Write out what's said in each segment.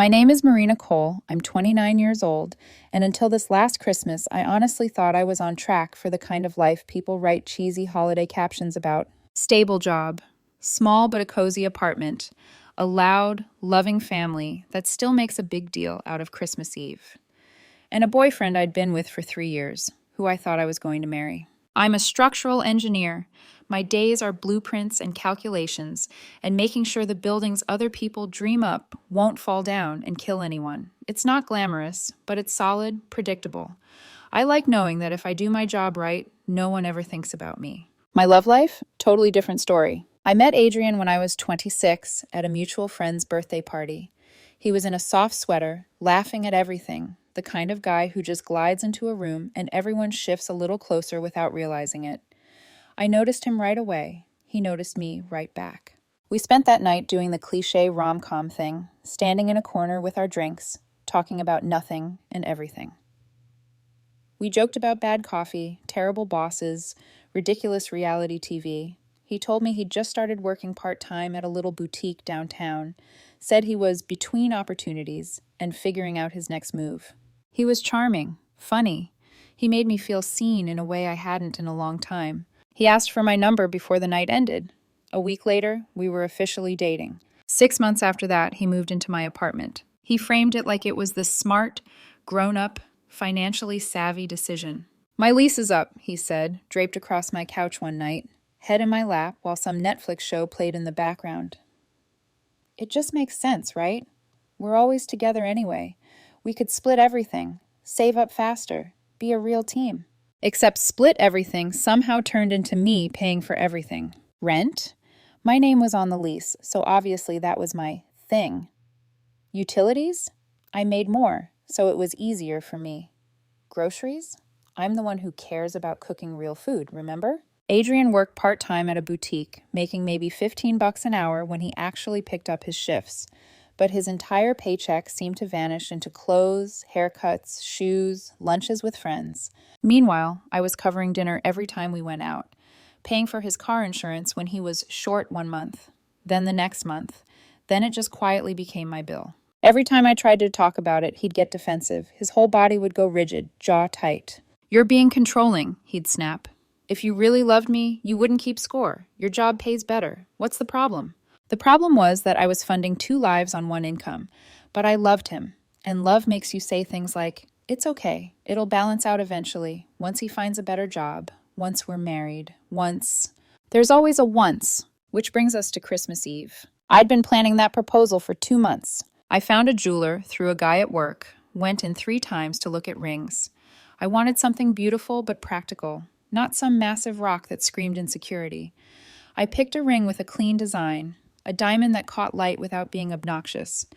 My name is Marina Cole. I'm 29 years old, and until this last Christmas, I honestly thought I was on track for the kind of life people write cheesy holiday captions about. Stable job, small but a cozy apartment, a loud, loving family that still makes a big deal out of Christmas Eve, and a boyfriend I'd been with for 3 years, who I thought I was going to marry. I'm a structural engineer. My days are blueprints and calculations, and making sure the buildings other people dream up won't fall down and kill anyone. It's not glamorous, but it's solid, predictable. I like knowing that if I do my job right, no one ever thinks about me. My love life? Totally different story. I met Adrian when I was 26 at a mutual friend's birthday party. He was in a soft sweater, laughing at everything, the kind of guy who just glides into a room and everyone shifts a little closer without realizing it. I noticed him right away. He noticed me right back. We spent that night doing the cliché rom-com thing, standing in a corner with our drinks, talking about nothing and everything. We joked about bad coffee, terrible bosses, ridiculous reality TV. He told me he'd just started working part-time at a little boutique downtown, said he was between opportunities and figuring out his next move. He was charming, funny. He made me feel seen in a way I hadn't in a long time. He asked for my number before the night ended. A week later, we were officially dating. 6 months after that, he moved into my apartment. He framed it like it was this smart, grown-up, financially savvy decision. "My lease is up," he said, draped across my couch one night, head in my lap while some Netflix show played in the background. It just makes sense, right? We're always together anyway. We could split everything, save up faster, be a real team. Except split everything somehow turned into me paying for everything. Rent? My name was on the lease, so obviously that was my thing. Utilities? I made more, so it was easier for me. Groceries? I'm the one who cares about cooking real food, remember? Adrian worked part-time at a boutique, making maybe $15 an hour when he actually picked up his shifts. But his entire paycheck seemed to vanish into clothes, haircuts, shoes, lunches with friends. Meanwhile, I was covering dinner every time we went out, paying for his car insurance when he was short 1 month, then the next month. Then it just quietly became my bill. Every time I tried to talk about it, he'd get defensive. His whole body would go rigid, jaw tight. "You're being controlling," he'd snap. "If you really loved me, you wouldn't keep score. Your job pays better. What's the problem?" The problem was that I was funding 2 lives on 1 income, but I loved him, and love makes you say things like, "It's okay, it'll balance out eventually, once he finds a better job, once we're married, once..." There's always a once, which brings us to Christmas Eve. I'd been planning that proposal for 2 months. I found a jeweler through a guy at work, went in 3 times to look at rings. I wanted something beautiful but practical, not some massive rock that screamed insecurity. I picked a ring with a clean design, a diamond that caught light without being obnoxious.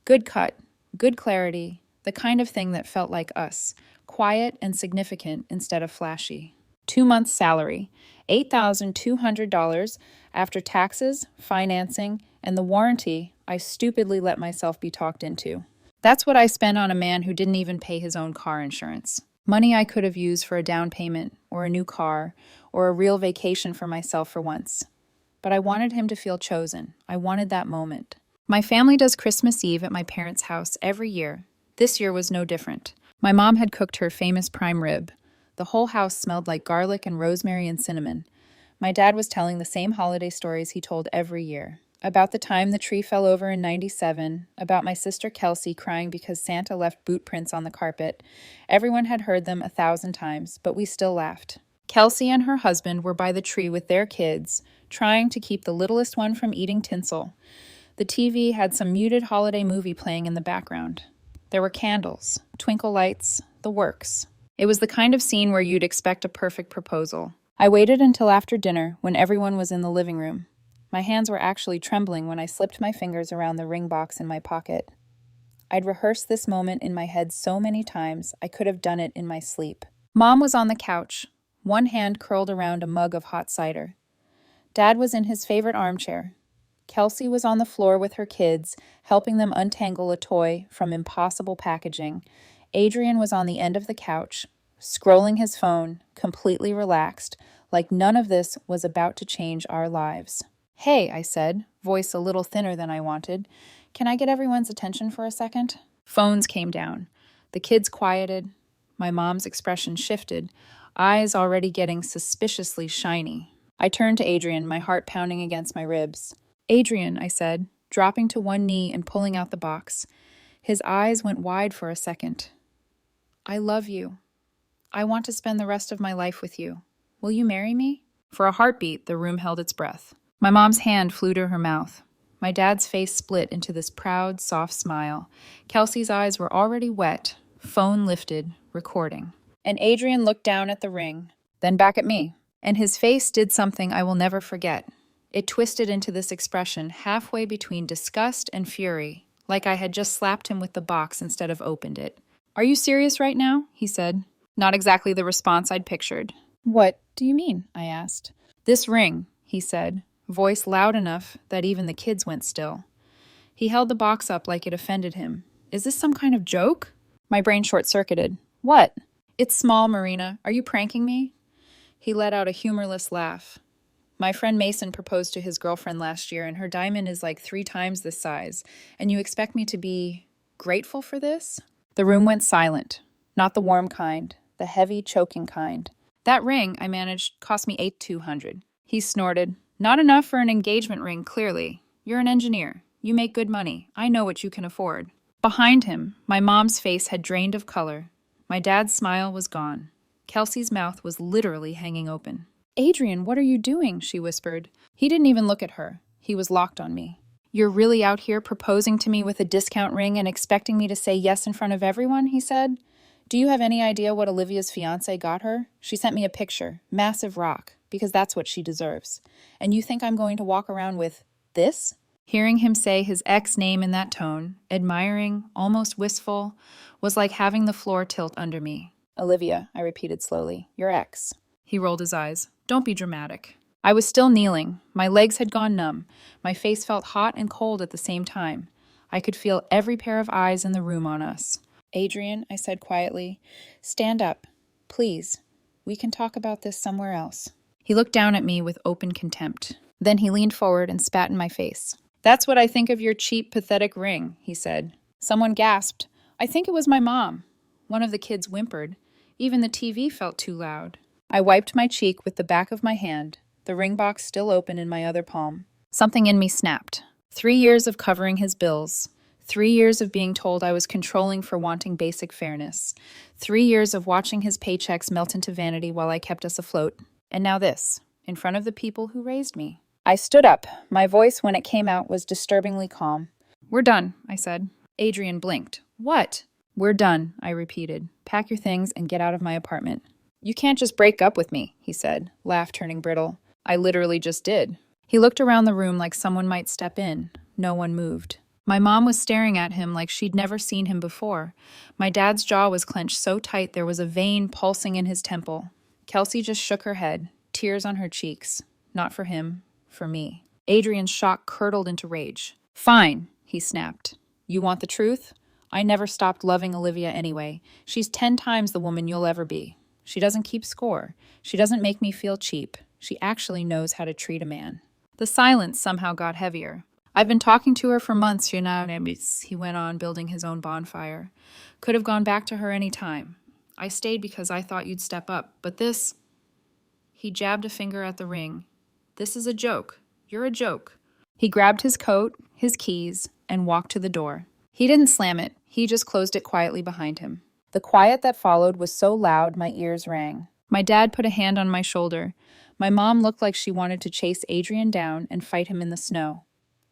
Good cut, good clarity, the kind of thing that felt like us, quiet and significant instead of flashy. 2 months salary, $8,200 after taxes, financing, and the warranty I stupidly let myself be talked into. That's what I spent on a man who didn't even pay his own car insurance. Money I could have used for a down payment, or a new car, or a real vacation for myself for once. But I wanted him to feel chosen. I wanted that moment. My family does Christmas Eve at my parents' house every year. This year was no different. My mom had cooked her famous prime rib. The whole house smelled like garlic and rosemary and cinnamon. My dad was telling the same holiday stories he told every year. About the time the tree fell over in '97, about my sister Kelsey crying because Santa left boot prints on the carpet. Everyone had heard them 1,000 times, but we still laughed. Kelsey and her husband were by the tree with their kids, trying to keep the littlest one from eating tinsel. The TV had some muted holiday movie playing in the background. There were candles, twinkle lights, the works. It was the kind of scene where you'd expect a perfect proposal. I waited until after dinner, when everyone was in the living room. My hands were actually trembling when I slipped my fingers around the ring box in my pocket. I'd rehearsed this moment in my head so many times, I could have done it in my sleep. Mom was on the couch, one hand curled around a mug of hot cider. Dad was in his favorite armchair. Kelsey was on the floor with her kids, helping them untangle a toy from impossible packaging. Adrian was on the end of the couch, scrolling his phone, completely relaxed, like none of this was about to change our lives. "Hey," I said, voice a little thinner than I wanted. Can I get everyone's attention for a second? Phones came down. The kids quieted. My mom's expression shifted, eyes already getting suspiciously shiny. I turned to Adrian, my heart pounding against my ribs. Adrian, I said, dropping to one knee and pulling out the box. His eyes went wide for a second. I love you. I want to spend the rest of my life with you. Will you marry me? For a heartbeat, the room held its breath. My mom's hand flew to her mouth. My dad's face split into this proud, soft smile. Kelsey's eyes were already wet, phone lifted, recording. And Adrian looked down at the ring, then back at me. And his face did something I will never forget. It twisted into this expression halfway between disgust and fury, like I had just slapped him with the box instead of opened it. Are you serious right now? He said. Not exactly the response I'd pictured. What do you mean? I asked. This ring, he said, voice loud enough that even the kids went still. He held the box up like it offended him. Is this some kind of joke? My brain short-circuited. What? It's small, Marina. Are you pranking me? He let out a humorless laugh. My friend Mason proposed to his girlfriend last year, and her diamond is like 3 times this size. And you expect me to be grateful for this? The room went silent. Not the warm kind, the heavy, choking kind. That ring, I managed, cost me $8,200. He snorted. Not enough for an engagement ring, clearly. You're an engineer. You make good money. I know what you can afford. Behind him, my mom's face had drained of color. My dad's smile was gone. Kelsey's mouth was literally hanging open. Adrian, what are you doing? She whispered. He didn't even look at her. He was locked on me. You're really out here proposing to me with a discount ring and expecting me to say yes in front of everyone, he said. Do you have any idea what Olivia's fiancé got her? She sent me a picture, massive rock, because that's what she deserves. And you think I'm going to walk around with this? Hearing him say his ex name in that tone, admiring, almost wistful, was like having the floor tilt under me. Olivia, I repeated slowly, your ex. He rolled his eyes. Don't be dramatic. I was still kneeling. My legs had gone numb. My face felt hot and cold at the same time. I could feel every pair of eyes in the room on us. Adrian, I said quietly, stand up, please. We can talk about this somewhere else. He looked down at me with open contempt. Then he leaned forward and spat in my face. That's what I think of your cheap, pathetic ring, he said. Someone gasped. I think it was my mom. One of the kids whimpered. Even the TV felt too loud. I wiped my cheek with the back of my hand, the ring box still open in my other palm. Something in me snapped. 3 years of covering his bills. 3 years of being told I was controlling for wanting basic fairness. 3 years of watching his paychecks melt into vanity while I kept us afloat. And now this, in front of the people who raised me. I stood up. My voice, when it came out, was disturbingly calm. We're done, I said. Adrian blinked. What? We're done, I repeated. Pack your things and get out of my apartment. You can't just break up with me, he said, laugh turning brittle. I literally just did. He looked around the room like someone might step in. No one moved. My mom was staring at him like she'd never seen him before. My dad's jaw was clenched so tight there was a vein pulsing in his temple. Kelsey just shook her head, tears on her cheeks. Not for him, for me. Adrian's shock curdled into rage. Fine, he snapped. You want the truth? I never stopped loving Olivia anyway. She's 10 times the woman you'll ever be. She doesn't keep score. She doesn't make me feel cheap. She actually knows how to treat a man. The silence somehow got heavier. I've been talking to her for months, you know, he went on, building his own bonfire. Could have gone back to her any time. I stayed because I thought you'd step up, but this... He jabbed a finger at the ring. This is a joke. You're a joke. He grabbed his coat, his keys, and walked to the door. He didn't slam it. He just closed it quietly behind him. The quiet that followed was so loud my ears rang. My dad put a hand on my shoulder. My mom looked like she wanted to chase Adrian down and fight him in the snow.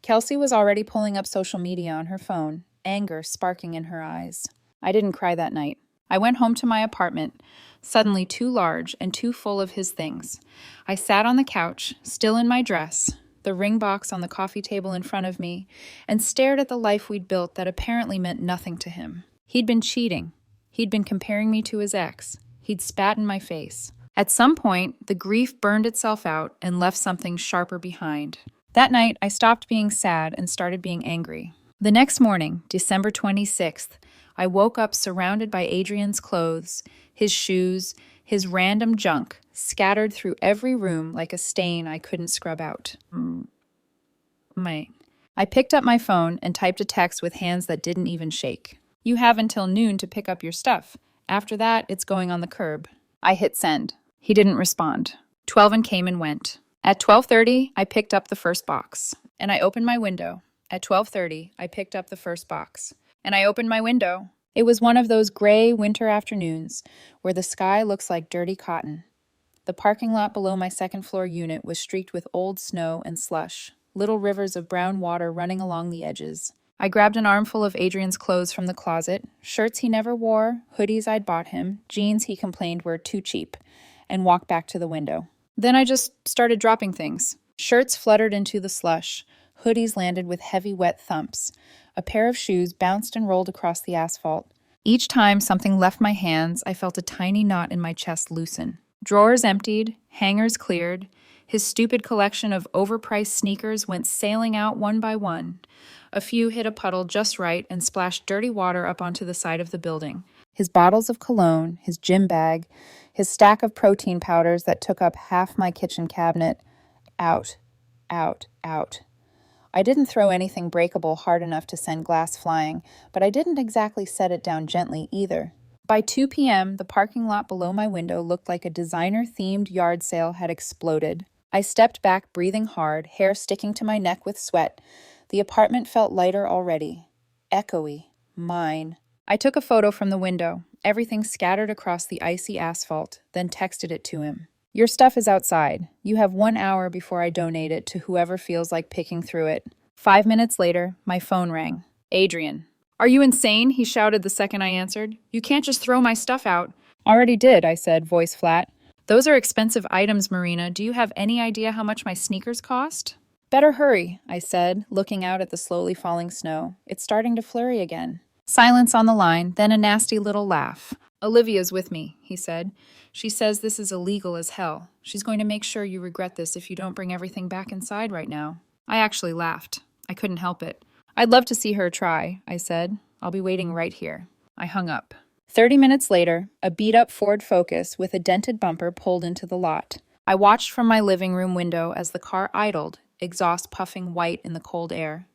Kelsey was already pulling up social media on her phone, anger sparking in her eyes. I didn't cry that night. I went home to my apartment, suddenly too large and too full of his things. I sat on the couch, still in my dress, the ring box on the coffee table in front of me, and stared at the life we'd built that apparently meant nothing to him. He'd been cheating. He'd been comparing me to his ex. He'd spat in my face. At some point, the grief burned itself out and left something sharper behind. That night, I stopped being sad and started being angry. The next morning, December 26th, I woke up surrounded by Adrian's clothes, his shoes, his random junk, scattered through every room like a stain I couldn't scrub out. I picked up my phone and typed a text with hands that didn't even shake. You have until noon to pick up your stuff. After that, it's going on the curb. I hit send. He didn't respond. 12 and came and went. At 12:30, I picked up the first box. And I opened my window. At 12:30, I picked up the first box. And I opened my window. It was one of those gray winter afternoons where the sky looks like dirty cotton. The parking lot below my second-floor unit was streaked with old snow and slush, little rivers of brown water running along the edges. I grabbed an armful of Adrian's clothes from the closet, shirts he never wore, hoodies I'd bought him, jeans he complained were too cheap, and walked back to the window. Then I just started dropping things. Shirts fluttered into the slush. Hoodies landed with heavy, wet thumps. A pair of shoes bounced and rolled across the asphalt. Each time something left my hands, I felt a tiny knot in my chest loosen. Drawers emptied, hangers cleared. His stupid collection of overpriced sneakers went sailing out one by one. A few hit a puddle just right and splashed dirty water up onto the side of the building. His bottles of cologne, his gym bag, his stack of protein powders that took up half my kitchen cabinet. Out, out, out. I didn't throw anything breakable hard enough to send glass flying, but I didn't exactly set it down gently either. By 2 p.m., the parking lot below my window looked like a designer-themed yard sale had exploded. I stepped back, breathing hard, hair sticking to my neck with sweat. The apartment felt lighter already. Echoey. Mine. I took a photo from the window, everything scattered across the icy asphalt, then texted it to him. Your stuff is outside. You have 1 hour before I donate it to whoever feels like picking through it. 5 minutes later, my phone rang. Adrian. Are you insane? He shouted the second I answered. You can't just throw my stuff out. Already did, I said, voice flat. Those are expensive items, Marina. Do you have any idea how much my sneakers cost? Better hurry, I said, looking out at the slowly falling snow. It's starting to flurry again. Silence on the line, then a nasty little laugh. Olivia's with me, he said. She says this is illegal as hell. She's going to make sure you regret this if you don't bring everything back inside right now. I actually laughed. I couldn't help it. I'd love to see her try, I said. I'll be waiting right here. I hung up. 30 minutes later, a beat-up Ford Focus with a dented bumper pulled into the lot. I watched from my living room window as the car idled, exhaust puffing white in the cold air.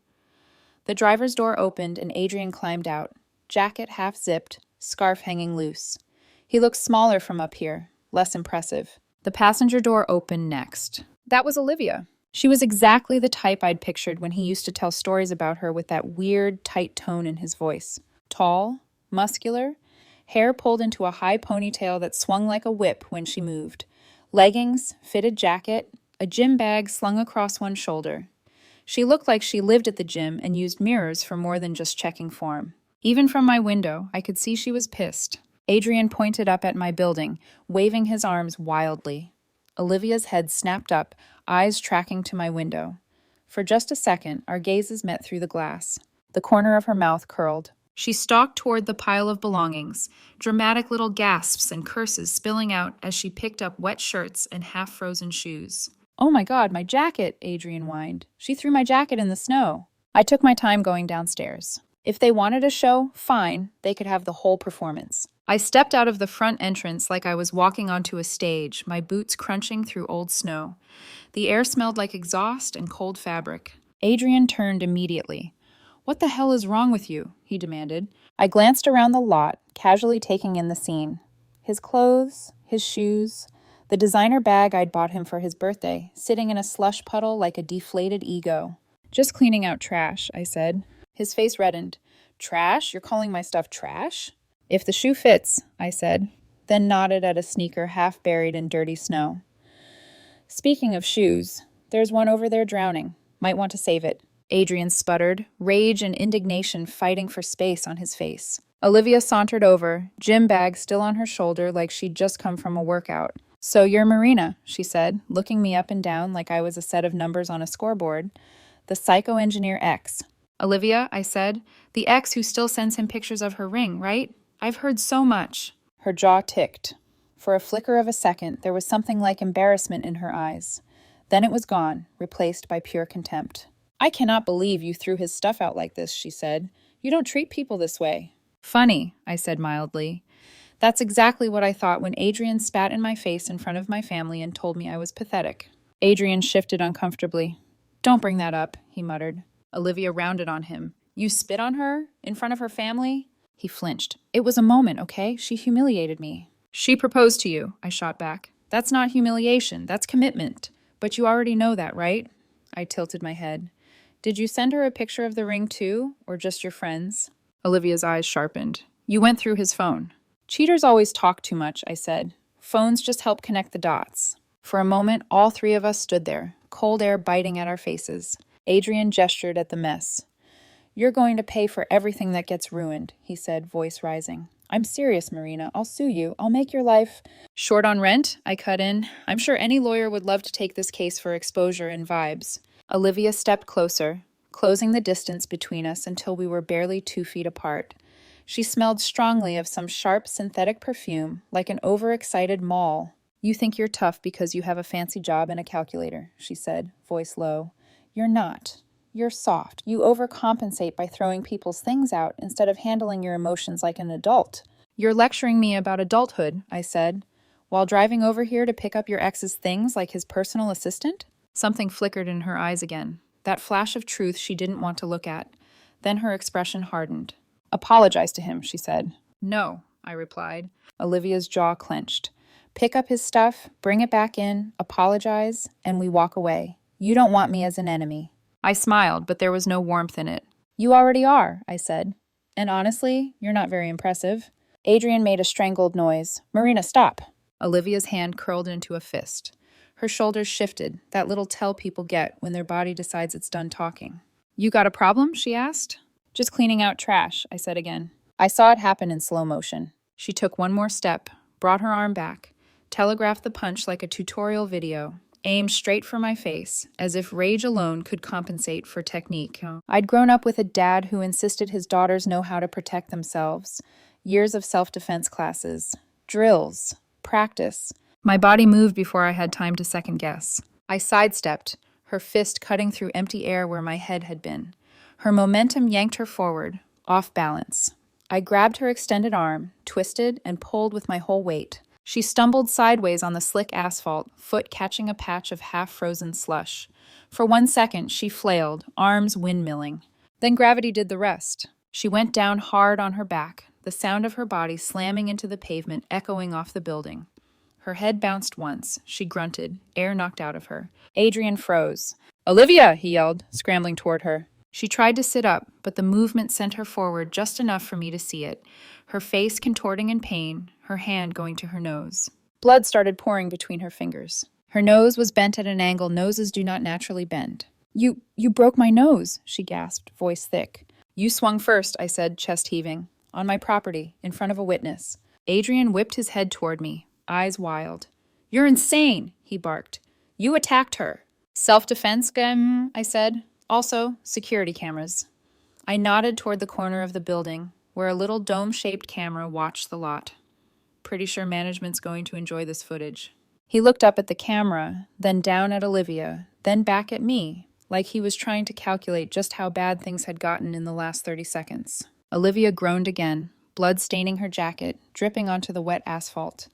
The driver's door opened and Adrian climbed out, jacket half-zipped, scarf hanging loose. He looked smaller from up here, less impressive. The passenger door opened next. That was Olivia. She was exactly the type I'd pictured when he used to tell stories about her with that weird, tight tone in his voice. Tall, muscular, hair pulled into a high ponytail that swung like a whip when she moved. Leggings, fitted jacket, a gym bag slung across one shoulder. She looked like she lived at the gym and used mirrors for more than just checking form. Even from my window, I could see she was pissed. Adrian pointed up at my building, waving his arms wildly. Olivia's head snapped up, eyes tracking to my window. For just a second, our gazes met through the glass. The corner of her mouth curled. She stalked toward the pile of belongings, dramatic little gasps and curses spilling out as she picked up wet shirts and half-frozen shoes. Oh my God, my jacket, Adrian whined. She threw my jacket in the snow. I took my time going downstairs. If they wanted a show, fine, they could have the whole performance. I stepped out of the front entrance like I was walking onto a stage, my boots crunching through old snow. The air smelled like exhaust and cold fabric. Adrian turned immediately. What the hell is wrong with you? He demanded. I glanced around the lot, casually taking in the scene. His clothes, his shoes, the designer bag I'd bought him for his birthday, sitting in a slush puddle like a deflated ego. Just cleaning out trash, I said. His face reddened. Trash? You're calling my stuff trash? If the shoe fits, I said, then nodded at a sneaker half buried in dirty snow. Speaking of shoes, there's one over there drowning. Might want to save it. Adrian sputtered, rage and indignation fighting for space on his face. Olivia sauntered over, gym bag still on her shoulder like she'd just come from a workout. So you're Marina, she said, looking me up and down like I was a set of numbers on a scoreboard. The psycho-engineer X. Olivia, I said, the X who still sends him pictures of her ring, right? I've heard so much. Her jaw ticked. For a flicker of a second, there was something like embarrassment in her eyes. Then it was gone, replaced by pure contempt. I cannot believe you threw his stuff out like this, she said. You don't treat people this way. Funny, I said mildly. That's exactly what I thought when Adrian spat in my face in front of my family and told me I was pathetic. Adrian shifted uncomfortably. Don't bring that up, he muttered. Olivia rounded on him. You spit on her? In front of her family? He flinched. It was a moment, okay? She humiliated me. She proposed to you, I shot back. That's not humiliation, that's commitment. But you already know that, right? I tilted my head. Did you send her a picture of the ring too, or just your friends? Olivia's eyes sharpened. You went through his phone. Cheaters always talk too much, I said. Phones just help connect the dots. For a moment, all three of us stood there, cold air biting at our faces. Adrian gestured at the mess. You're going to pay for everything that gets ruined, he said, voice rising. I'm serious, Marina. I'll sue you. I'll make your life... Short on rent? I cut in. I'm sure any lawyer would love to take this case for exposure and vibes. Olivia stepped closer, closing the distance between us until we were barely 2 feet apart. She smelled strongly of some sharp synthetic perfume, like an overexcited mall. You think you're tough because you have a fancy job and a calculator, she said, voice low. You're not. You're soft. You overcompensate by throwing people's things out instead of handling your emotions like an adult. You're lecturing me about adulthood, I said, while driving over here to pick up your ex's things like his personal assistant? Something flickered in her eyes again, that flash of truth she didn't want to look at. Then her expression hardened. Apologize to him, she said. No, I replied. Olivia's jaw clenched. Pick up his stuff, bring it back in, apologize, and we walk away. You don't want me as an enemy. I smiled, but there was no warmth in it. You already are, I said. And honestly, you're not very impressive. Adrian made a strangled noise. Marina, stop. Olivia's hand curled into a fist. Her shoulders shifted, that little tell people get when their body decides it's done talking. You got a problem? She asked. Just cleaning out trash, I said again. I saw it happen in slow motion. She took one more step, brought her arm back, telegraphed the punch like a tutorial video, aimed straight for my face, as if rage alone could compensate for technique. I'd grown up with a dad who insisted his daughters know how to protect themselves. Years of self-defense classes, drills, practice. My body moved before I had time to second guess. I sidestepped, her fist cutting through empty air where my head had been. Her momentum yanked her forward, off balance. I grabbed her extended arm, twisted, and pulled with my whole weight. She stumbled sideways on the slick asphalt, foot catching a patch of half-frozen slush. For 1 second, she flailed, arms windmilling. Then gravity did the rest. She went down hard on her back, the sound of her body slamming into the pavement echoing off the building. Her head bounced once. She grunted, air knocked out of her. Adrian froze. Olivia, he yelled, scrambling toward her. She tried to sit up, but the movement sent her forward just enough for me to see it, her face contorting in pain, her hand going to her nose. Blood started pouring between her fingers. Her nose was bent at an angle noses do not naturally bend. You broke my nose, she gasped, voice thick. You swung first, I said, chest heaving. On my property, in front of a witness. Adrian whipped his head toward me, eyes wild. You're insane, he barked. You attacked her. Self-defense, I said. Also, security cameras. I nodded toward the corner of the building, where a little dome-shaped camera watched the lot. Pretty sure management's going to enjoy this footage. He looked up at the camera, then down at Olivia, then back at me, like he was trying to calculate just how bad things had gotten in the last 30 seconds. Olivia groaned again, blood staining her jacket, dripping onto the wet asphalt.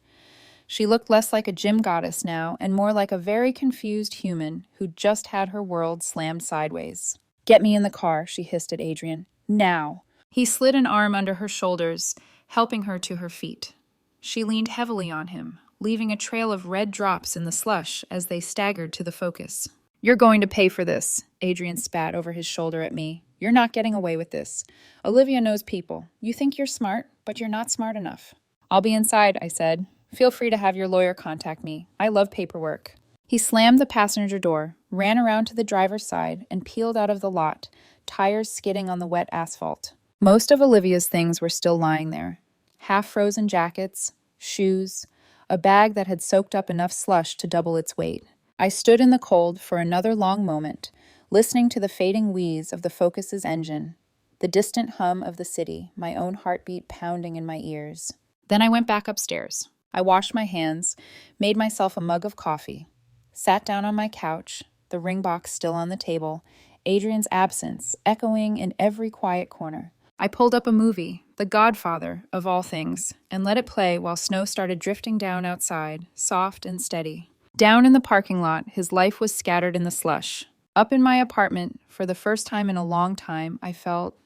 She looked less like a gym goddess now and more like a very confused human who'd just had her world slammed sideways. Get me in the car, she hissed at Adrian. Now. He slid an arm under her shoulders, helping her to her feet. She leaned heavily on him, leaving a trail of red drops in the slush as they staggered to the Focus. You're going to pay for this, Adrian spat over his shoulder at me. You're not getting away with this. Olivia knows people. You think you're smart, but you're not smart enough. I'll be inside, I said. Feel free to have your lawyer contact me. I love paperwork. He slammed the passenger door, ran around to the driver's side, and peeled out of the lot, tires skidding on the wet asphalt. Most of Olivia's things were still lying there. Half-frozen jackets, shoes, a bag that had soaked up enough slush to double its weight. I stood in the cold for another long moment, listening to the fading wheeze of the Focus's engine, the distant hum of the city, my own heartbeat pounding in my ears. Then I went back upstairs. I washed my hands, made myself a mug of coffee, sat down on my couch, the ring box still on the table, Adrian's absence echoing in every quiet corner. I pulled up a movie, The Godfather, of all things, and let it play while snow started drifting down outside, soft and steady. Down in the parking lot, his life was scattered in the slush. Up in my apartment, for the first time in a long time, I felt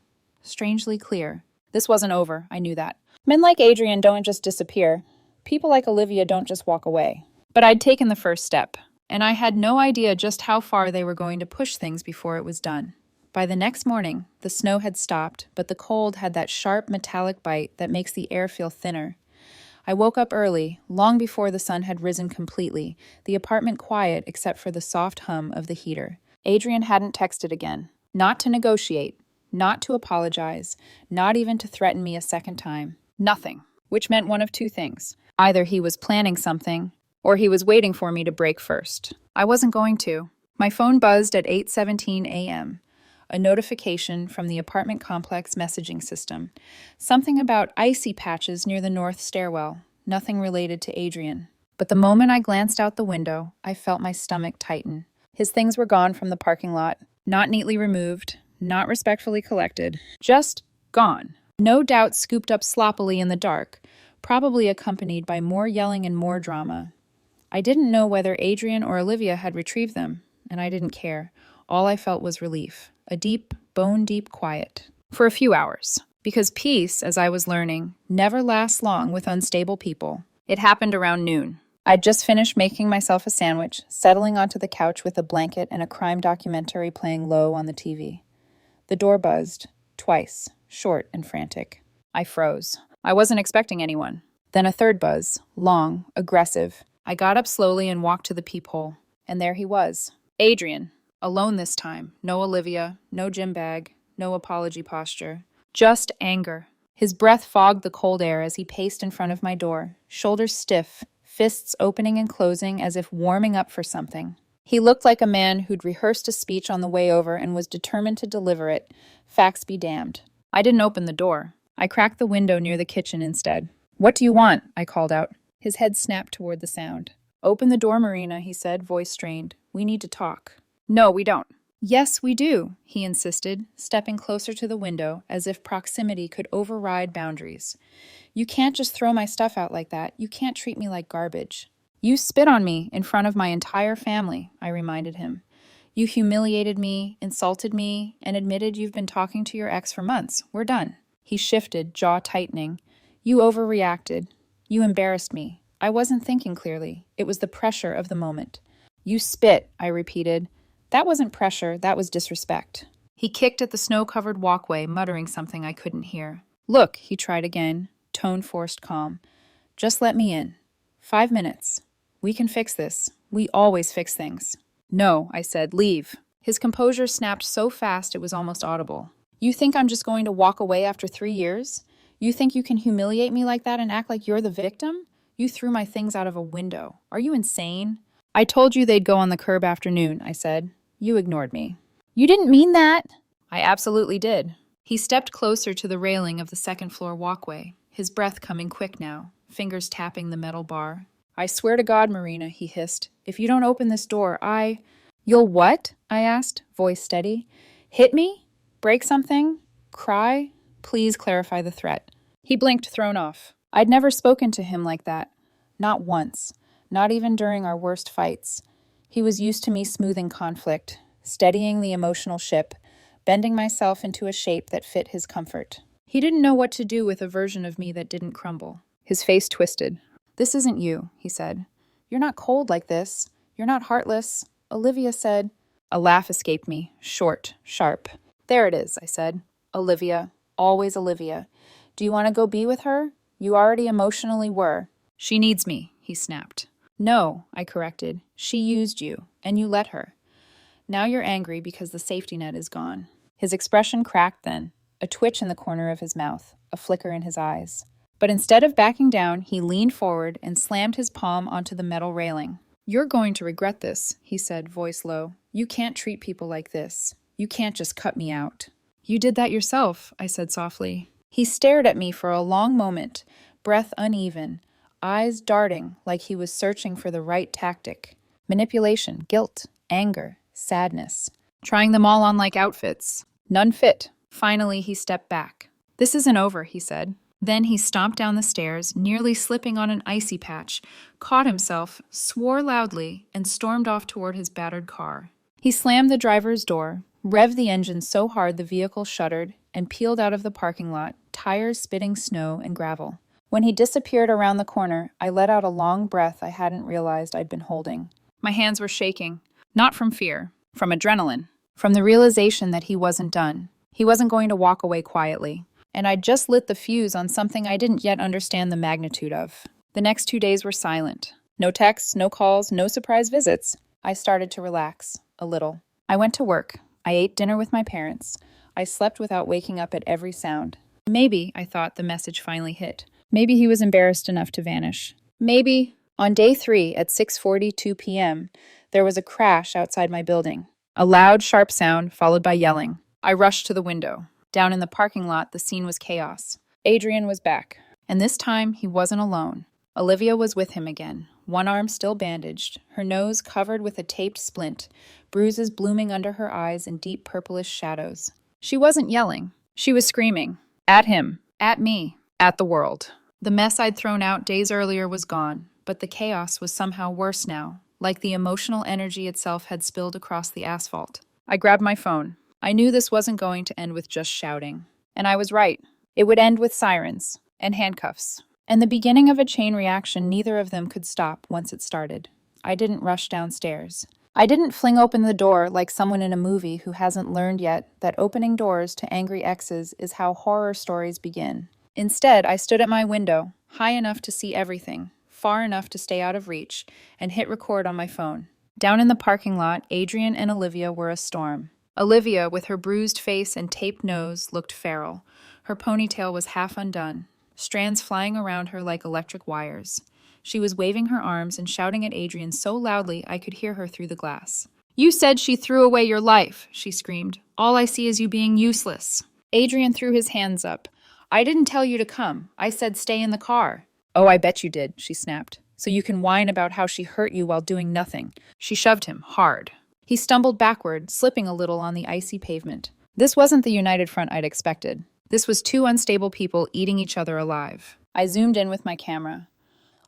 strangely clear. This wasn't over, I knew that. Men like Adrian don't just disappear. People like Olivia don't just walk away. But I'd taken the first step, and I had no idea just how far they were going to push things before it was done. By the next morning, the snow had stopped, but the cold had that sharp metallic bite that makes the air feel thinner. I woke up early, long before the sun had risen completely, the apartment quiet except for the soft hum of the heater. Adrian hadn't texted again. Not to negotiate, not to apologize, not even to threaten me a second time. Nothing. Which meant one of two things. Either he was planning something, or he was waiting for me to break first. I wasn't going to. My phone buzzed at 8:17 a.m. A notification from the apartment complex messaging system. Something about icy patches near the north stairwell. Nothing related to Adrian. But the moment I glanced out the window, I felt my stomach tighten. His things were gone from the parking lot, not neatly removed, not respectfully collected, just gone. No doubt scooped up sloppily in the dark, probably accompanied by more yelling and more drama. I didn't know whether Adrian or Olivia had retrieved them, and I didn't care. All I felt was relief, a deep, bone-deep quiet. For a few hours. Because peace, as I was learning, never lasts long with unstable people. It happened around noon. I'd just finished making myself a sandwich, settling onto the couch with a blanket and a crime documentary playing low on the TV. The door buzzed, twice, short and frantic. I froze. I wasn't expecting anyone. Then a third buzz, long, aggressive. I got up slowly and walked to the peephole. And there he was. Adrian. Alone this time. No Olivia, no gym bag, no apology posture. Just anger. His breath fogged the cold air as he paced in front of my door, shoulders stiff, fists opening and closing as if warming up for something. He looked like a man who'd rehearsed a speech on the way over and was determined to deliver it. Facts be damned. I didn't open the door. I cracked the window near the kitchen instead. "What do you want?" I called out. His head snapped toward the sound. "Open the door, Marina," he said, voice strained. "We need to talk." "No, we don't." "Yes, we do," he insisted, stepping closer to the window as if proximity could override boundaries. "You can't just throw my stuff out like that. You can't treat me like garbage." "You spit on me in front of my entire family," I reminded him. "You humiliated me, insulted me, and admitted you've been talking to your ex for months. We're done." He shifted, jaw tightening. "You overreacted. You embarrassed me. I wasn't thinking clearly. It was the pressure of the moment." "You spit," I repeated. "That wasn't pressure, that was disrespect." He kicked at the snow-covered walkway, muttering something I couldn't hear. "Look," he tried again, tone forced calm. "Just let me in. 5 minutes. We can fix this. We always fix things." "No," I said, "leave." His composure snapped so fast it was almost audible. "You think I'm just going to walk away after 3 years? You think you can humiliate me like that and act like you're the victim? You threw my things out of a window. Are you insane?" "I told you they'd go on the curb after noon," I said. "You ignored me." "You didn't mean that." "I absolutely did." He stepped closer to the railing of the second-floor walkway, his breath coming quick now, fingers tapping the metal bar. "I swear to God, Marina," he hissed, "if you don't open this door, You'll what?" I asked, voice steady. "Hit me? Break something? Cry? Please clarify the threat." He blinked, thrown off. I'd never spoken to him like that. Not once. Not even during our worst fights. He was used to me smoothing conflict, steadying the emotional ship, bending myself into a shape that fit his comfort. He didn't know what to do with a version of me that didn't crumble. His face twisted. "This isn't you," he said. "You're not cold like this. You're not heartless. Olivia said..." A laugh escaped me, short, sharp. "There it is," I said. "Olivia. Always Olivia. Do you want to go be with her? You already emotionally were." "She needs me," he snapped. "No," I corrected. "She used you, and you let her. Now you're angry because the safety net is gone." His expression cracked then, a twitch in the corner of his mouth, a flicker in his eyes. But instead of backing down, he leaned forward and slammed his palm onto the metal railing. "You're going to regret this," he said, voice low. "You can't treat people like this. You can't just cut me out." "You did that yourself," I said softly. He stared at me for a long moment, breath uneven, eyes darting like he was searching for the right tactic. Manipulation, guilt, anger, sadness. Trying them all on like outfits. None fit. Finally, he stepped back. "This isn't over," he said. Then he stomped down the stairs, nearly slipping on an icy patch, caught himself, swore loudly, and stormed off toward his battered car. He slammed the driver's door, revved the engine so hard the vehicle shuddered, and peeled out of the parking lot, tires spitting snow and gravel. When he disappeared around the corner, I let out a long breath I hadn't realized I'd been holding. My hands were shaking, not from fear, from adrenaline, from the realization that he wasn't done. He wasn't going to walk away quietly. And I'd just lit the fuse on something I didn't yet understand the magnitude of. The next 2 days were silent. No texts, no calls, no surprise visits. I started to relax, a little. I went to work. I ate dinner with my parents. I slept without waking up at every sound. Maybe, I thought, the message finally hit. Maybe he was embarrassed enough to vanish. Maybe. On day 3 at 6:42 p.m., there was a crash outside my building. A loud, sharp sound followed by yelling. I rushed to the window. Down in the parking lot, the scene was chaos. Adrian was back. And this time, he wasn't alone. Olivia was with him again, one arm still bandaged, her nose covered with a taped splint, bruises blooming under her eyes in deep purplish shadows. She wasn't yelling. She was screaming. At him. At me. At the world. The mess I'd thrown out days earlier was gone, but the chaos was somehow worse now, like the emotional energy itself had spilled across the asphalt. I grabbed my phone. I knew this wasn't going to end with just shouting. And I was right. It would end with sirens and handcuffs. And the beginning of a chain reaction neither of them could stop once it started. I didn't rush downstairs. I didn't fling open the door like someone in a movie who hasn't learned yet that opening doors to angry exes is how horror stories begin. Instead, I stood at my window, high enough to see everything, far enough to stay out of reach, and hit record on my phone. Down in the parking lot, Adrian and Olivia were a storm. Olivia, with her bruised face and taped nose, looked feral. Her ponytail was half undone, strands flying around her like electric wires. She was waving her arms and shouting at Adrian so loudly I could hear her through the glass. "You said she threw away your life," she screamed. "All I see is you being useless." Adrian threw his hands up. "I didn't tell you to come. I said stay in the car." "Oh, I bet you did," she snapped. "So you can whine about how she hurt you while doing nothing." She shoved him hard. He stumbled backward, slipping a little on the icy pavement. This wasn't the united front I'd expected. This was two unstable people eating each other alive. I zoomed in with my camera.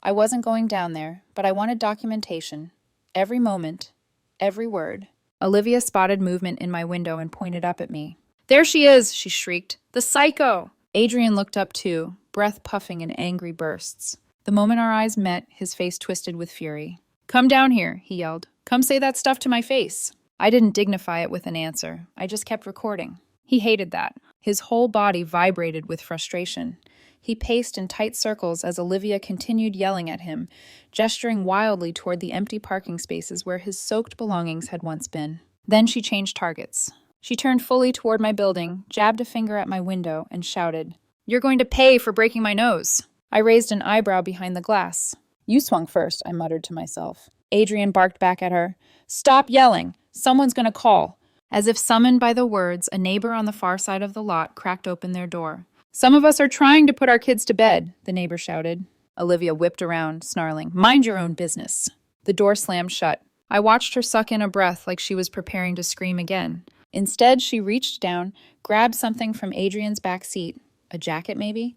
I wasn't going down there, but I wanted documentation. Every moment, every word. Olivia spotted movement in my window and pointed up at me. "There she is," she shrieked. "The psycho!" Adrian looked up too, breath puffing in angry bursts. The moment our eyes met, his face twisted with fury. "Come down here," he yelled. "Come say that stuff to my face." I didn't dignify it with an answer. I just kept recording. He hated that. His whole body vibrated with frustration. He paced in tight circles as Olivia continued yelling at him, gesturing wildly toward the empty parking spaces where his soaked belongings had once been. Then she changed targets. She turned fully toward my building, jabbed a finger at my window, and shouted, "You're going to pay for breaking my nose." I raised an eyebrow behind the glass. "You swung first," I muttered to myself. Adrian barked back at her. "Stop yelling! Someone's going to call." As if summoned by the words, a neighbor on the far side of the lot cracked open their door. "Some of us are trying to put our kids to bed," the neighbor shouted. Olivia whipped around, snarling, "Mind your own business." The door slammed shut. I watched her suck in a breath like she was preparing to scream again. Instead, she reached down, grabbed something from Adrian's back seat, a jacket maybe,